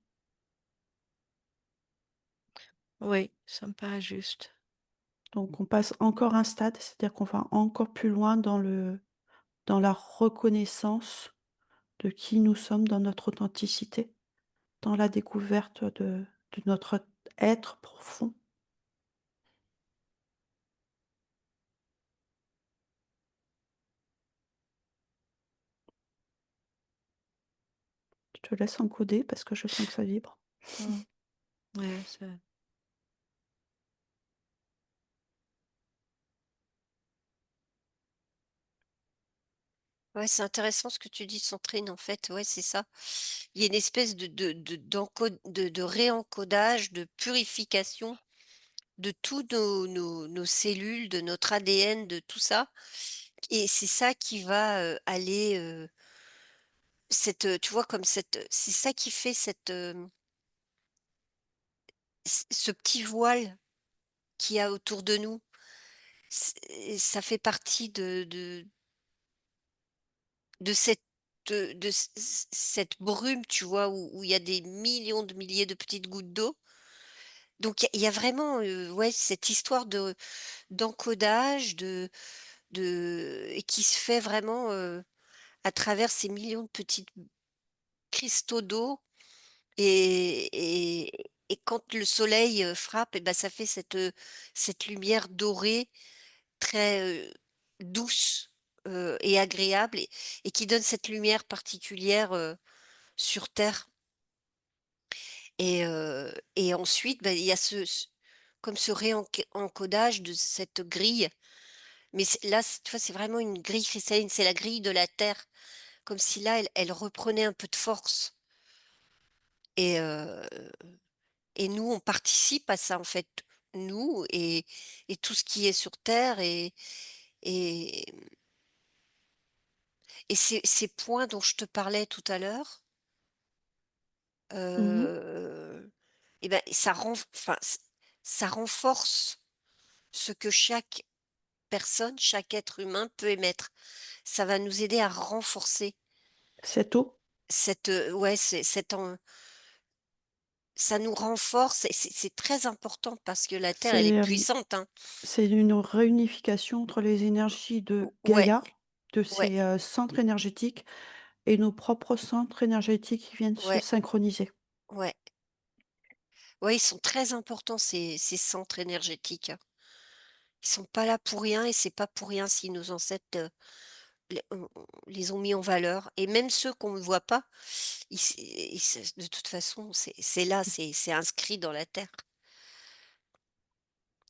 oui, ça me paraît juste. Donc on passe encore un stade, c'est-à-dire qu'on va encore plus loin dans la reconnaissance de qui nous sommes dans notre authenticité, dans la découverte de notre être profond. Je te laisse encoder parce que je sens que ça vibre. Mmh. Ouais, ça Ouais, c'est intéressant ce que tu dis, Centrine, en fait, ouais, c'est ça. Il y a une espèce de réencodage, de purification de tous nos cellules, de notre ADN, de tout ça et c'est ça qui va, aller, tu vois comme c'est ça qui fait ce petit voile qu'il y a autour de nous. Ça fait partie de cette brume, tu vois, où il y a des millions de milliers de petites gouttes d'eau. Donc il y a vraiment, ouais, cette histoire d'encodage, et qui se fait vraiment, à travers ces millions de petits cristaux d'eau, et quand le soleil, frappe, et ben ça fait cette lumière dorée très, douce, et agréable, et qui donne cette lumière particulière, sur terre. Et ensuite, bah, il y a comme ce encodage de cette grille, mais tu vois, c'est vraiment une grille cristalline, c'est la grille de la terre, comme si là, elle reprenait un peu de force, et nous, on participe à ça, en fait, nous et tout ce qui est sur terre, et ces points dont je te parlais tout à l'heure, Mmh. heu et ben, ça renforce ce que chaque personne, chaque être humain peut émettre. Ça va nous aider à renforcer Cette eau, ouais, ça nous renforce, et c'est très important parce que la Terre, elle c'est, est hem, puissante, hein. c'est une réunification entre les énergies de Ouais, Gaïa, de ouais, ces, centres énergétiques et nos propres centres énergétiques qui viennent se ouais, synchroniser. ouais. Ouais, ils sont très importants ces centres énergétiques, hein. Ils sont pas là pour rien, et c'est pas pour rien si nos ancêtres, les ont mis en valeur, et même ceux qu'on ne voit pas, de toute façon, c'est là, c'est inscrit dans la terre,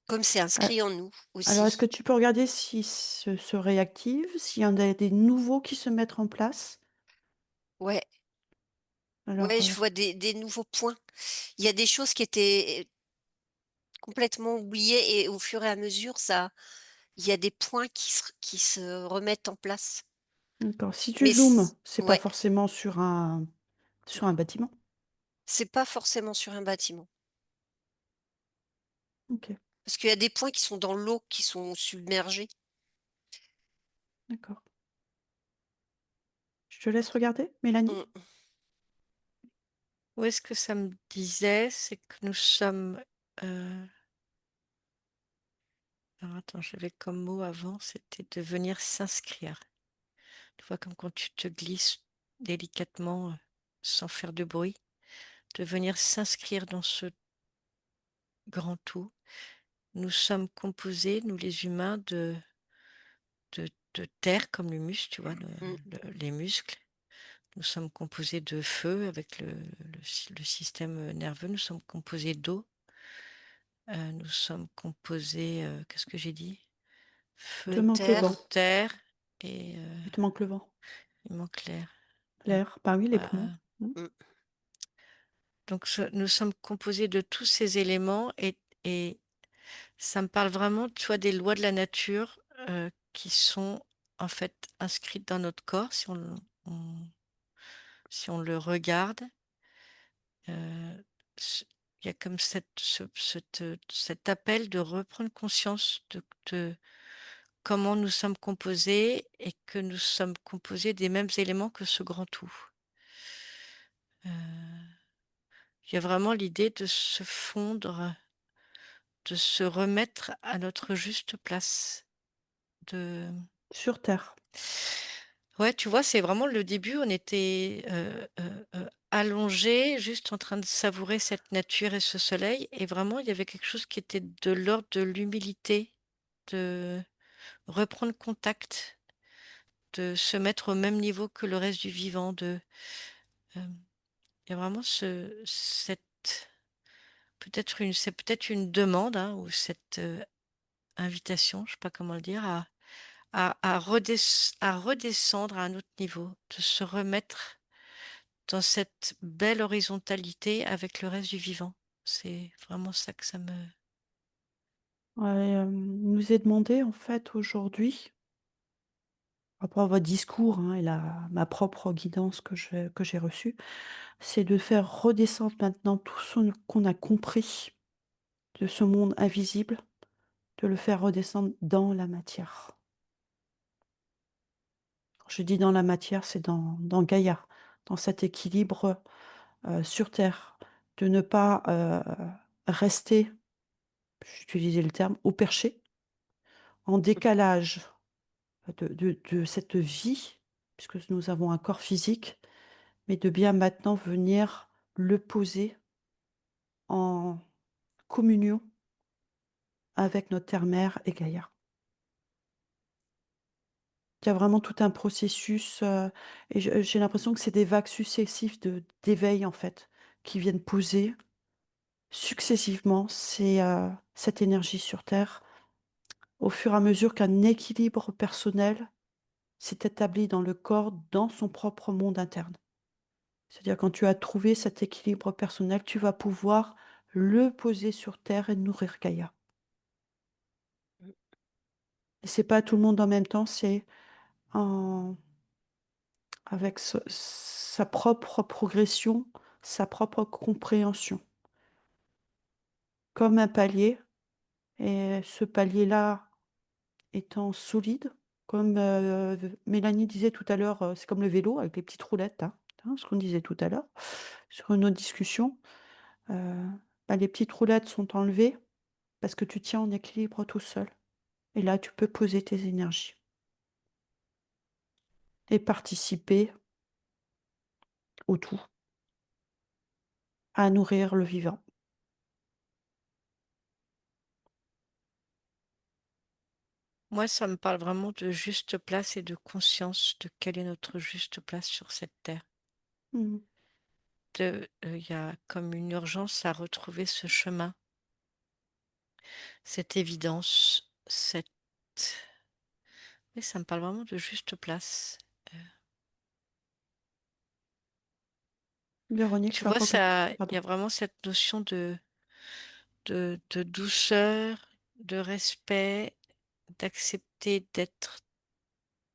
comme c'est A inscrit en nous alors est-ce que aussi. tu peux regarder si se réactive, s'il y en a des nouveaux qui se mettent en place? Ouais, Alors, ouais, je vois des nouveaux points. Il y a des choses qui étaient complètement oubliées, et au fur et à mesure, il y a des points qui se remettent en place. d'accord. Si tu Mais zoomes, c'est pas ouais, forcément sur un bâtiment? c'est pas forcément sur un bâtiment, OK, parce qu'il y a des points qui sont dans l'eau, qui sont submergés. d'accord. Je te laisse regarder, Mélanie? Mmh. Où est-ce que ça me disait? C'est que nous sommes, heu alors attends, j'avais comme mot avant, c'était de venir s'inscrire. Tu vois, comme quand tu te glisses délicatement, sans faire de bruit, de venir s'inscrire dans ce grand tout. Nous sommes composés, nous les humains, de terre comme l'humus, tu vois, Mmh. les muscles. Nous sommes composés de feu avec le système nerveux. Nous sommes composés d'eau. Nous sommes composés, qu'est-ce que j'ai dit? Il te Feu, manque le Terre. vent, eau, terre et il te manque le vent. il manque l'air. Mmh, L'air, bah oui, les poumons. voilà. Mmh. Mmh. Donc nous sommes composés de tous ces éléments, et ça me parle vraiment, tu vois, des lois de la nature, qui sont en fait inscrites dans notre corps on si on le regarde. Ce Il y a comme cet appel de reprendre conscience de comment nous sommes composés, et que nous sommes composés des mêmes éléments que ce grand tout. Heu, il y a vraiment l'idée de se fondre, de se remettre à notre juste place, de Sur terre. ouais, tu vois, c'est vraiment le début, on était, allongés, juste en train de savourer cette nature et ce soleil, et vraiment il y avait quelque chose qui était de l'ordre de l'humilité, de reprendre contact, de se mettre au même niveau que le reste du vivant, hem, il y a vraiment c'est peut-être une demande, hein, ou cette, invitation, je sais pas comment le dire, à redescendre à un autre niveau, de se remettre dans cette belle horizontalité avec le reste du vivant. C'est vraiment ça que ça me Ouais, il nous est demandé en fait aujourd'hui rapport à votre discours, hein, et ma propre guidance que j'ai reçue, c'est de faire redescendre maintenant tout ce qu'on a compris de ce monde invisible, de le faire redescendre dans la matière. Quand je dis dans la matière, c'est dans Gaïa, dans cet équilibre, sur terre, de ne pas, rester, j'utilisais le terme, au perché, en décalage de cette vie, puisque nous avons un corps physique, mais de bien maintenant venir le poser en communion avec notre terre-mère et Gaïa. Il y a vraiment tout un processus, et j'ai l'impression que c'est des vagues successives d'éveil, en fait, qui viennent poser successivement cette énergie sur terre, au fur et à mesure qu'un équilibre personnel s'est établi dans le corps, dans son propre monde interne. C'est-à-dire quand tu as trouvé cet équilibre personnel, tu vas pouvoir le poser sur terre et nourrir Gaïa. Mmh. Et c'est pas tout le monde en même temps, c'est en avec sa propre progression, sa propre compréhension. Comme un palier, et ce palier-là étant solide, comme, Mélanie disait tout à l'heure, c'est comme le vélo avec les petites roulettes, hein, ce qu'on disait tout à l'heure sur une autre discussion. Heu, les petites roulettes sont enlevées parce que tu tiens en équilibre tout seul, et là, tu peux poser tes énergies et participer au tout, à nourrir le vivant. Moi, ça me parle vraiment de juste place et de conscience de quelle est notre juste place sur cette terre. Mmh. Il y a comme une urgence à retrouver ce chemin, cette évidence, cette oui, ça me parle vraiment de juste place. Heu, Véronique, Tu tu as vois, encore quelque ça il y pardon. a vraiment cette notion de douceur, de respect, d'accepter d'être,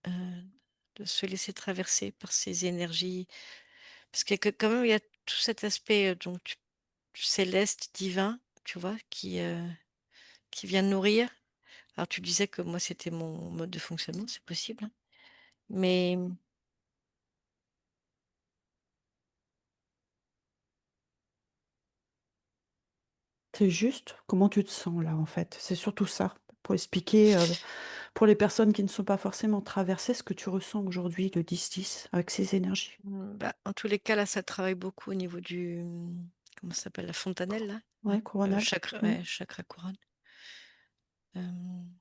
heu, de se laisser traverser par ces énergies. Parce que quand même, il y a tout cet aspect, donc céleste, divin, tu vois, qui vient nourrir. Alors tu disais que moi, c'était mon mode de fonctionnement, c'est possible, hein, mais C'est juste? Comment tu te sens là, en fait? C'est surtout ça, pour expliquer, pour les personnes qui ne sont pas forcément traversées, ce que tu ressens aujourd'hui, le 10-10, avec ces énergies. bah, en tous les cas, là, ça travaille beaucoup au niveau comment ça s'appelle? La fontanelle, là? Ouais, Ouais, coronal. chakra, Mmh. ouais, chakra couronne. Hem,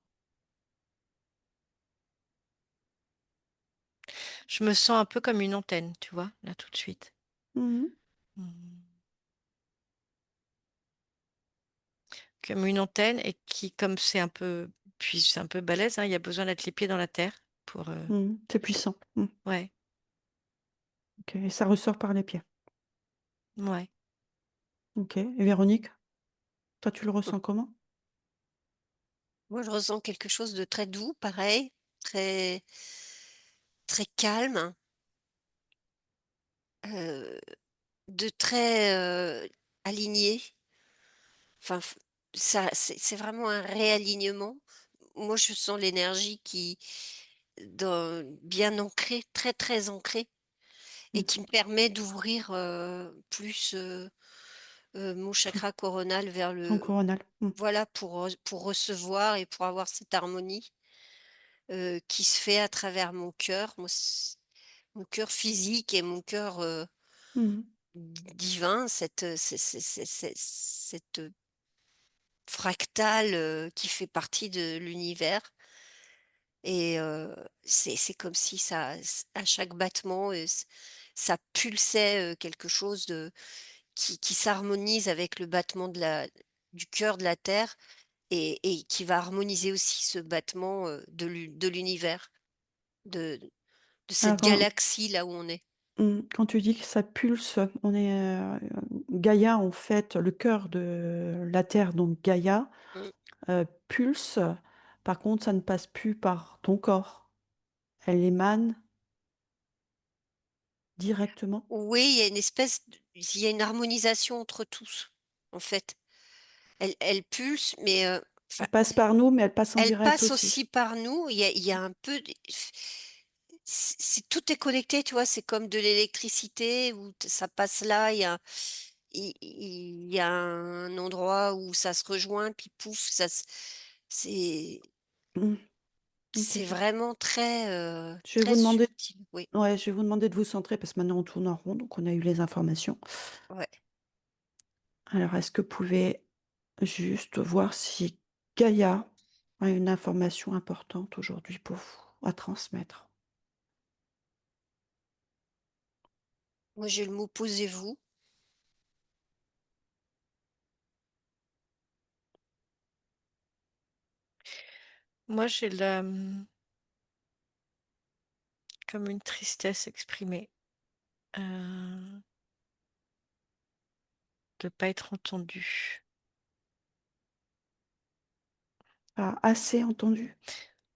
je me sens un peu comme une antenne, tu vois? Là, tout de suite. Mmh. Mmh. Comme une antenne et qui, comme c'est un peu balèze, hein, il y a besoin d'être les pieds dans la terre pour, Mmh. C'est puissant. Mmh. ouais, OK, et ça ressort par les pieds. ouais. OK, et Véronique, toi, tu le Mmh. ressens comment? Moi, je ressens quelque chose de très doux, pareil, très très calme, heu, de très, aligné. Enfin, ça c'est vraiment un réalignement. Moi, je sens l'énergie qui bien ancrée, très, très ancrée, et Mmh. qui me permet d'ouvrir, plus, mon Ton chakra coronal vers ton le coronal. Mmh. voilà, pour recevoir et pour avoir cette harmonie, qui se fait à travers mon cœur. Moi, mon cœur physique et mon cœur, Mmh. divin, cette fractale, qui fait partie de l'univers. Et c'est comme si à chaque battement, ça pulsait, quelque chose qui s'harmonise avec le battement du cœur de la terre, et qui va harmoniser aussi ce battement, de l'univers, de de Alors cette galaxie-là où on est. quand tu dis que ça pulse, on est, Gaïa, en fait, le cœur de la terre, donc Gaïa, Mmh. pulse. Par contre, ça ne passe plus par ton corps. Elle émane directement? Oui, il y a une espèce d il y a une harmonisation entre tous, en fait. Elle pulse, mais enfin, Elle passe par nous, mais elle passe en elle direct passe aussi. aussi par nous. Il y a un peu d c'est tout est connecté, tu vois? C'est comme de l'électricité où t ça passe là, il y a un endroit où ça se rejoint, puis pouf, ça se c'est Mmh. c'est OK. vraiment Je vais très vous demander subtil. Oui, ouais, je vais vous demander de vous centrer parce que maintenant on tourne en rond, donc on a eu les informations. ouais. Alors, est-ce que vous pouvez juste voir si Gaïa a une information importante aujourd'hui pour vous à transmettre? Moi, j'ai le mot «posez-vous». Moi, j'ai comme une tristesse exprimée, de pas être entendue. Pas assez entendu?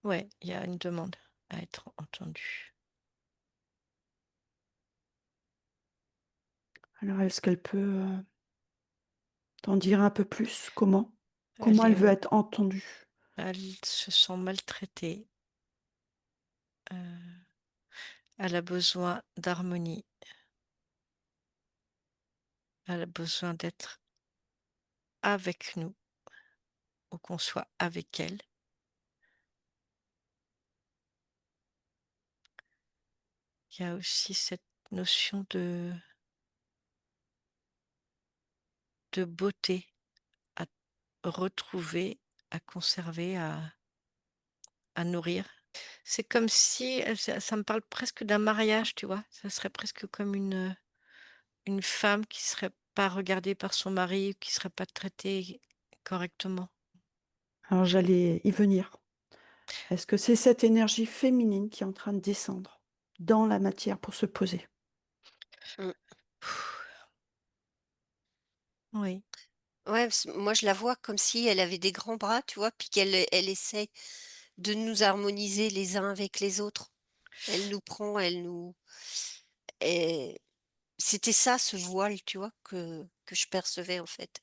Ouais, il y a une demande à être entendue. Alors, est-ce qu'elle peut, t'en dire un peu plus? Comment? Elle Comment elle est veut être entendue? Elle se sent maltraitée, heu, elle a besoin d'harmonie, elle a besoin d'être avec nous ou qu'on soit avec elle. Il y a aussi cette notion de beauté à retrouver, à conserver, à nourrir. C'est comme si, ça me parle presque d'un mariage, tu vois? Ça serait presque comme une femme qui serait pas regardée par son mari, qui serait pas traitée correctement. Alors, j'allais y venir. Est-ce que c'est cette énergie féminine qui est en train de descendre dans la matière pour se poser? Mmh. Oui. Ouais, parce moi, je la vois comme si elle avait des grands bras, tu vois? Puis qu'elle essaie de nous harmoniser les uns avec les autres. Elle nous prend, elle nous et c'était ça, ce voile, tu vois? Que je percevais, en fait.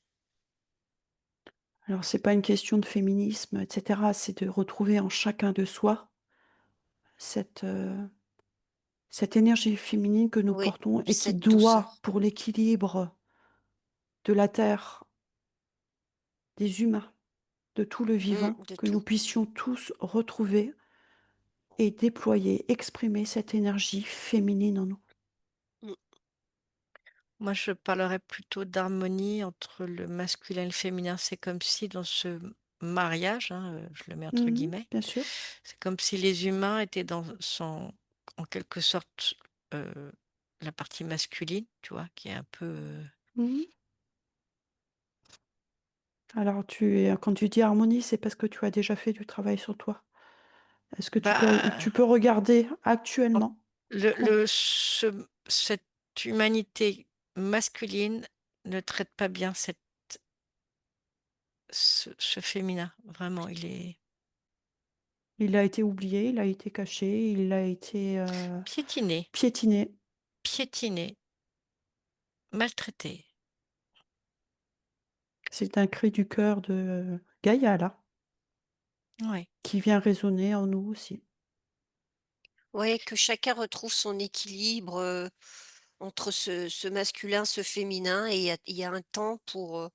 Alors, c'est pas une question de féminisme, et cetera, c'est de retrouver en chacun de soi cette, cette énergie féminine que nous Oui, portons et qui cette doit, douceur. pour l'équilibre de la terre, des humains, de tout le vivant, De que nous tout. puissions tous retrouver et déployer, exprimer cette énergie féminine en nous. Mmh, Moi, je parlerais plutôt d'harmonie entre le masculin et le féminin. C'est comme si dans ce mariage, hein, je le mets entre Mmh. guillemets, Bien sûr. c'est comme si les humains étaient en quelque sorte, heu, la partie masculine, tu vois? Qui est un peu, Mmh. Alors quand tu dis harmonie, c'est parce que tu as déjà fait du travail sur toi? Est-ce que tu bah, peux regarder en actuellement? Com cette humanité masculine ne traite pas bien ce féminin. Vraiment, il est Il a été oublié, il a été caché, il a été, piétiné, piétiné. piétiné, maltraité. C'est un cri du cœur de Gaïa, là, Ouais. qui vient résonner en nous aussi. ouais, que chacun retrouve son équilibre, entre ce masculin, ce féminin et il y a un temps pour,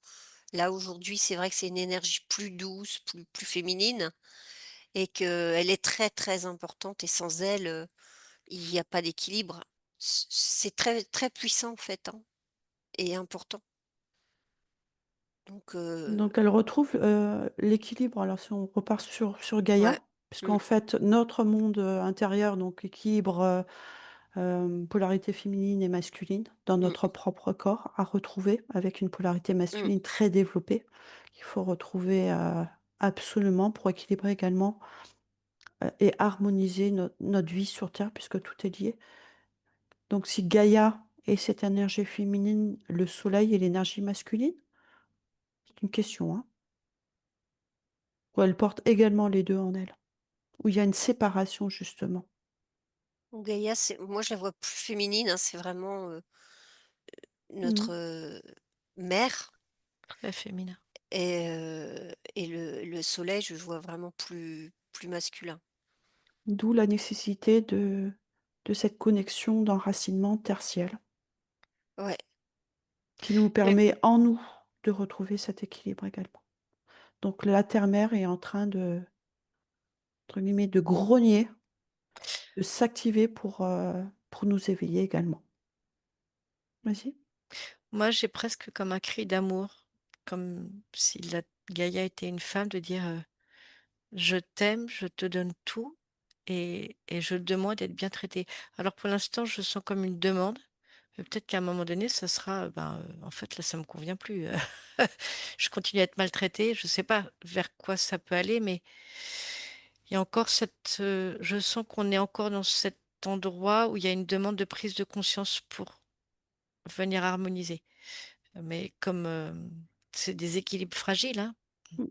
là, aujourd'hui, c'est vrai que c'est une énergie plus douce, plus féminine et qu'elle est très, très importante et sans elle, il y a pas d'équilibre. C'est très, très puissant, en fait, hein, et important. Donc Donc elle retrouve, l'équilibre. Alors si on repart sur ouais. Gaïa, Mmh, puisqu'en fait notre monde, intérieur, donc équilibre, polarité féminine et masculine dans notre mmh, propre corps à retrouver avec une polarité mmh, masculine très développée, qu'il faut retrouver, absolument pour équilibrer également, et harmoniser notre vie sur terre puisque tout est lié. Donc si Gaïa est cette énergie féminine, le soleil est l'énergie masculine? C'est une question, hein. Ou elle porte également les 2 en elle? Où il y a une séparation justement? Gaïa, c'est moi je la vois plus féminine, hein, c'est vraiment, Mmh. notre, mère Très féminin. et le soleil, je le vois vraiment plus masculin. D'où la nécessité de cette connexion d'enracinement tertiel Ouais, qui nous Mais permet en nous de retrouver cet équilibre également. Donc la terre-mère est en train de, entre guillemets, de grogner, de s'activer pour nous éveiller également. Vas-y. moi, j'ai presque comme un cri d'amour, comme si la Gaïa était une femme, de dire, «Je t'aime, je te donne tout et je demande d'être bien traitée». Alors pour l'instant, je sens comme une demande, mais peut-être qu'à un moment donné, ça sera, ben, en fait, là, ça me convient plus, je continue à être maltraitée, je sais pas vers quoi ça peut aller, mais il y a encore cette, je sens qu'on est encore dans cet endroit où il y a une demande de prise de conscience pour venir harmoniser. Mais comme, c'est des équilibres fragiles, hein, Mmh,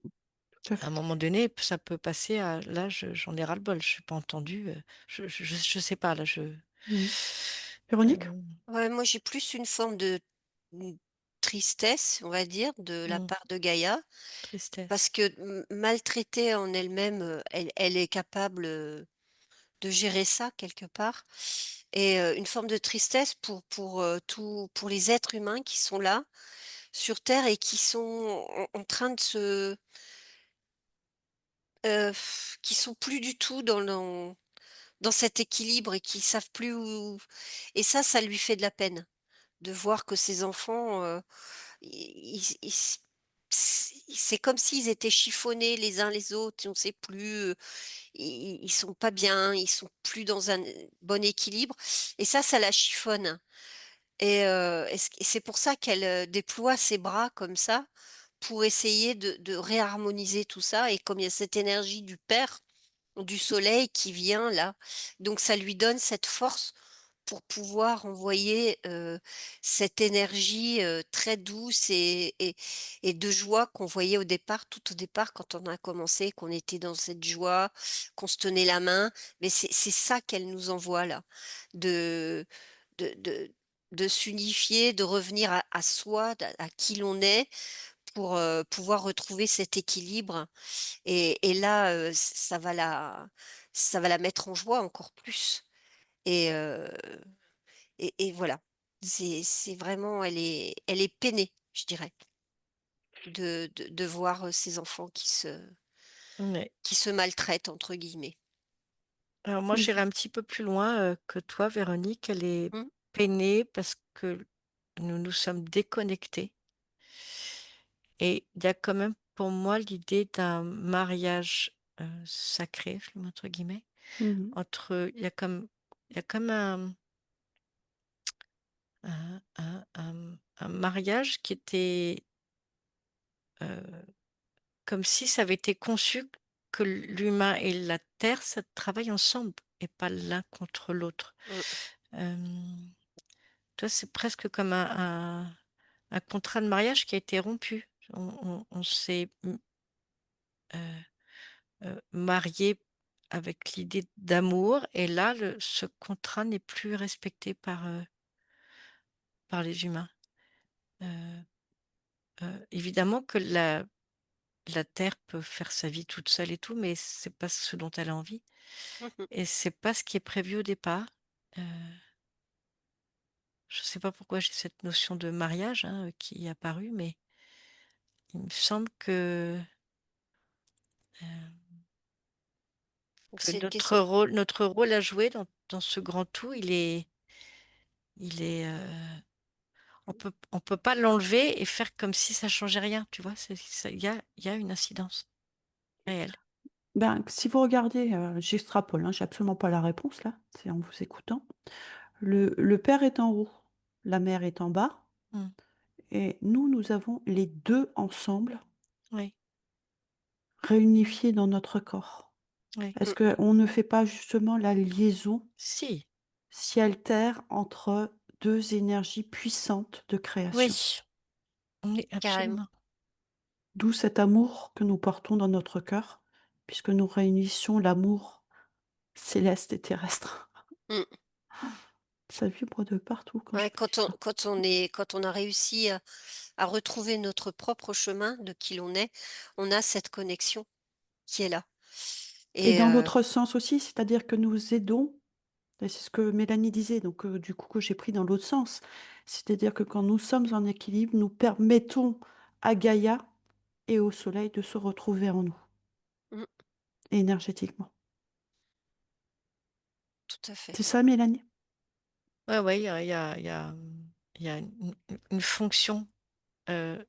tout à à un fait. moment donné, ça peut passer à là, j'en ai ras-le-bol, je suis pas entendue, je sais pas là, Mmh. Véronique? ouais, moi j'ai plus une forme de, mmh, tristesse, on va dire, de la Mmh, part de Gaïa, tristesse. parce que maltraitée en elle-même, elle est capable, de gérer ça quelque part et une forme de tristesse pour les êtres humains qui sont là, sur terre et qui sont en train de se qui sont plus du tout dans cet équilibre et qui savent plus où et ça lui fait de la peine de voir que ces enfants, ils s c'est comme s'ils étaient chiffonnés les uns les autres, on sait plus, ils sont pas bien, ils sont plus dans un, bon équilibre et ça la chiffonne et c'est pour ça qu'elle, déploie ses bras comme ça, pour essayer de réharmoniser tout ça et comme il y a cette énergie du père, du soleil qui vient là, donc ça lui donne cette force pour pouvoir envoyer, cette énergie, très douce et de joie qu'on voyait au départ, tout au départ quand on a commencé, qu'on était dans cette joie, qu'on se tenait la main. Mais c'est ça qu'elle nous envoie là, de de de de s'unifier, de revenir à soi, à qui l'on est pour, pouvoir retrouver cet équilibre et là, ça va la mettre en joie encore plus et et voilà. C'est vraiment elle est peinée, je dirais, de voir, ses enfants Ouais. qui se «maltraitent» entre guillemets. Alors moi, Mmh. j'irai un petit peu plus loin, que toi, Véronique. Elle est Mmh. peinée parce que nous nous sommes déconnectés et il y a quand même pour moi l'idée d'un mariage, «sacré», je le mets entre guillemets, Mmh. entre il y a comme un mariage qui était, heu, comme si ça avait été conçu que l'humain et la terre, ça travaille ensemble et pas l'un contre l'autre. Mmh. Hem, Toi, c'est presque comme un contrat de mariage qui a été rompu. On s'est, mariés avec l'idée d'amour et là, ce contrat n'est plus respecté par les humains. Heu Évidemment que la terre peut faire sa vie toute seule et tout, mais c'est pas ce dont elle a envie Mmh mh. et c'est pas ce qui est prévu au départ. Heu, je sais pas pourquoi j'ai cette notion de mariage, hein, qui est apparue, mais il me semble heu, que C'est une question notre rôle à jouer dans ce grand tout, il est, on peut pas l'enlever et faire comme si ça changeait rien, tu vois? Il y a une incidence réelle. Ben, si vous regardez, j'extrapole, hein, j'ai absolument pas la réponse là, c'est en vous écoutant. Le père est en haut, la mère est en bas Mmh. et nous avons les 2 ensemble Oui, réunifiés dans notre corps. oui. Est-ce mmh, qu'on ne fait pas justement la liaison Si, ciel-terre entre 2 énergies puissantes de création? oui, oui, carrément. absolument. D'où cet amour que nous portons dans notre cœur, puisque nous réunissons l'amour céleste et terrestre. Mmh. Ça vibre de partout quand je Ouais, fais ça. quand on a réussi à retrouver notre propre chemin de qui l'on est, on a cette connexion qui est là Et et dans l'autre sens aussi, c'est-à-dire que nous aidons et c'est ce que Mélanie disait, donc du coup que j'ai pris dans l'autre sens. C'est-à-dire que quand nous sommes en équilibre, nous permettons à Gaïa et au soleil de se retrouver en nous, mmh, énergétiquement. tout à fait. C'est ça Mélanie? Ouais, ouais, il y a une fonction, heu,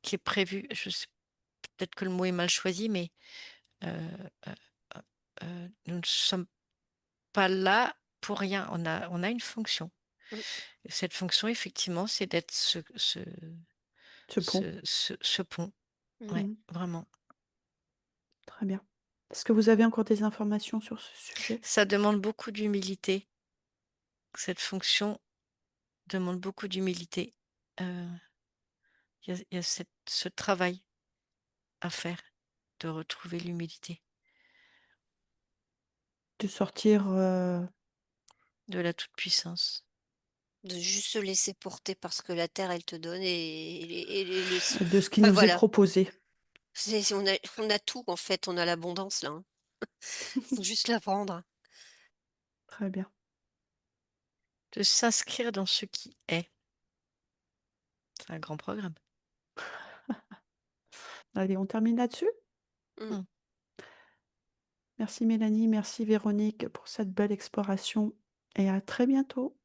qui est prévue. Je sais peut-être que le mot est mal choisi, mais, heu heu nous ne sommes pas là pour rien. On a une fonction. Mmh, Et cette fonction, effectivement, c'est d'être Ce pont. ce pont. mmh. Ouais, Mmh. vraiment. Très bien. Est-ce que vous avez encore des informations sur ce sujet? Ça demande beaucoup d'humilité. Cette fonction demande beaucoup d'humilité. Heu, il y a ce travail à faire, de retrouver l'humilité De sortir, de la toute-puissance. De juste se laisser porter par ce que la terre, elle te donne et les de ce qui enfin nous est voilà, proposé. on a tout en fait, on a l'abondance là, hein. Faut juste la prendre. Très bien. De s'inscrire dans ce qui est. C'est un grand programme. Allez, on termine là-dessus? Mmh. Mmh. Merci Mélanie, merci Véronique pour cette belle exploration et à très bientôt.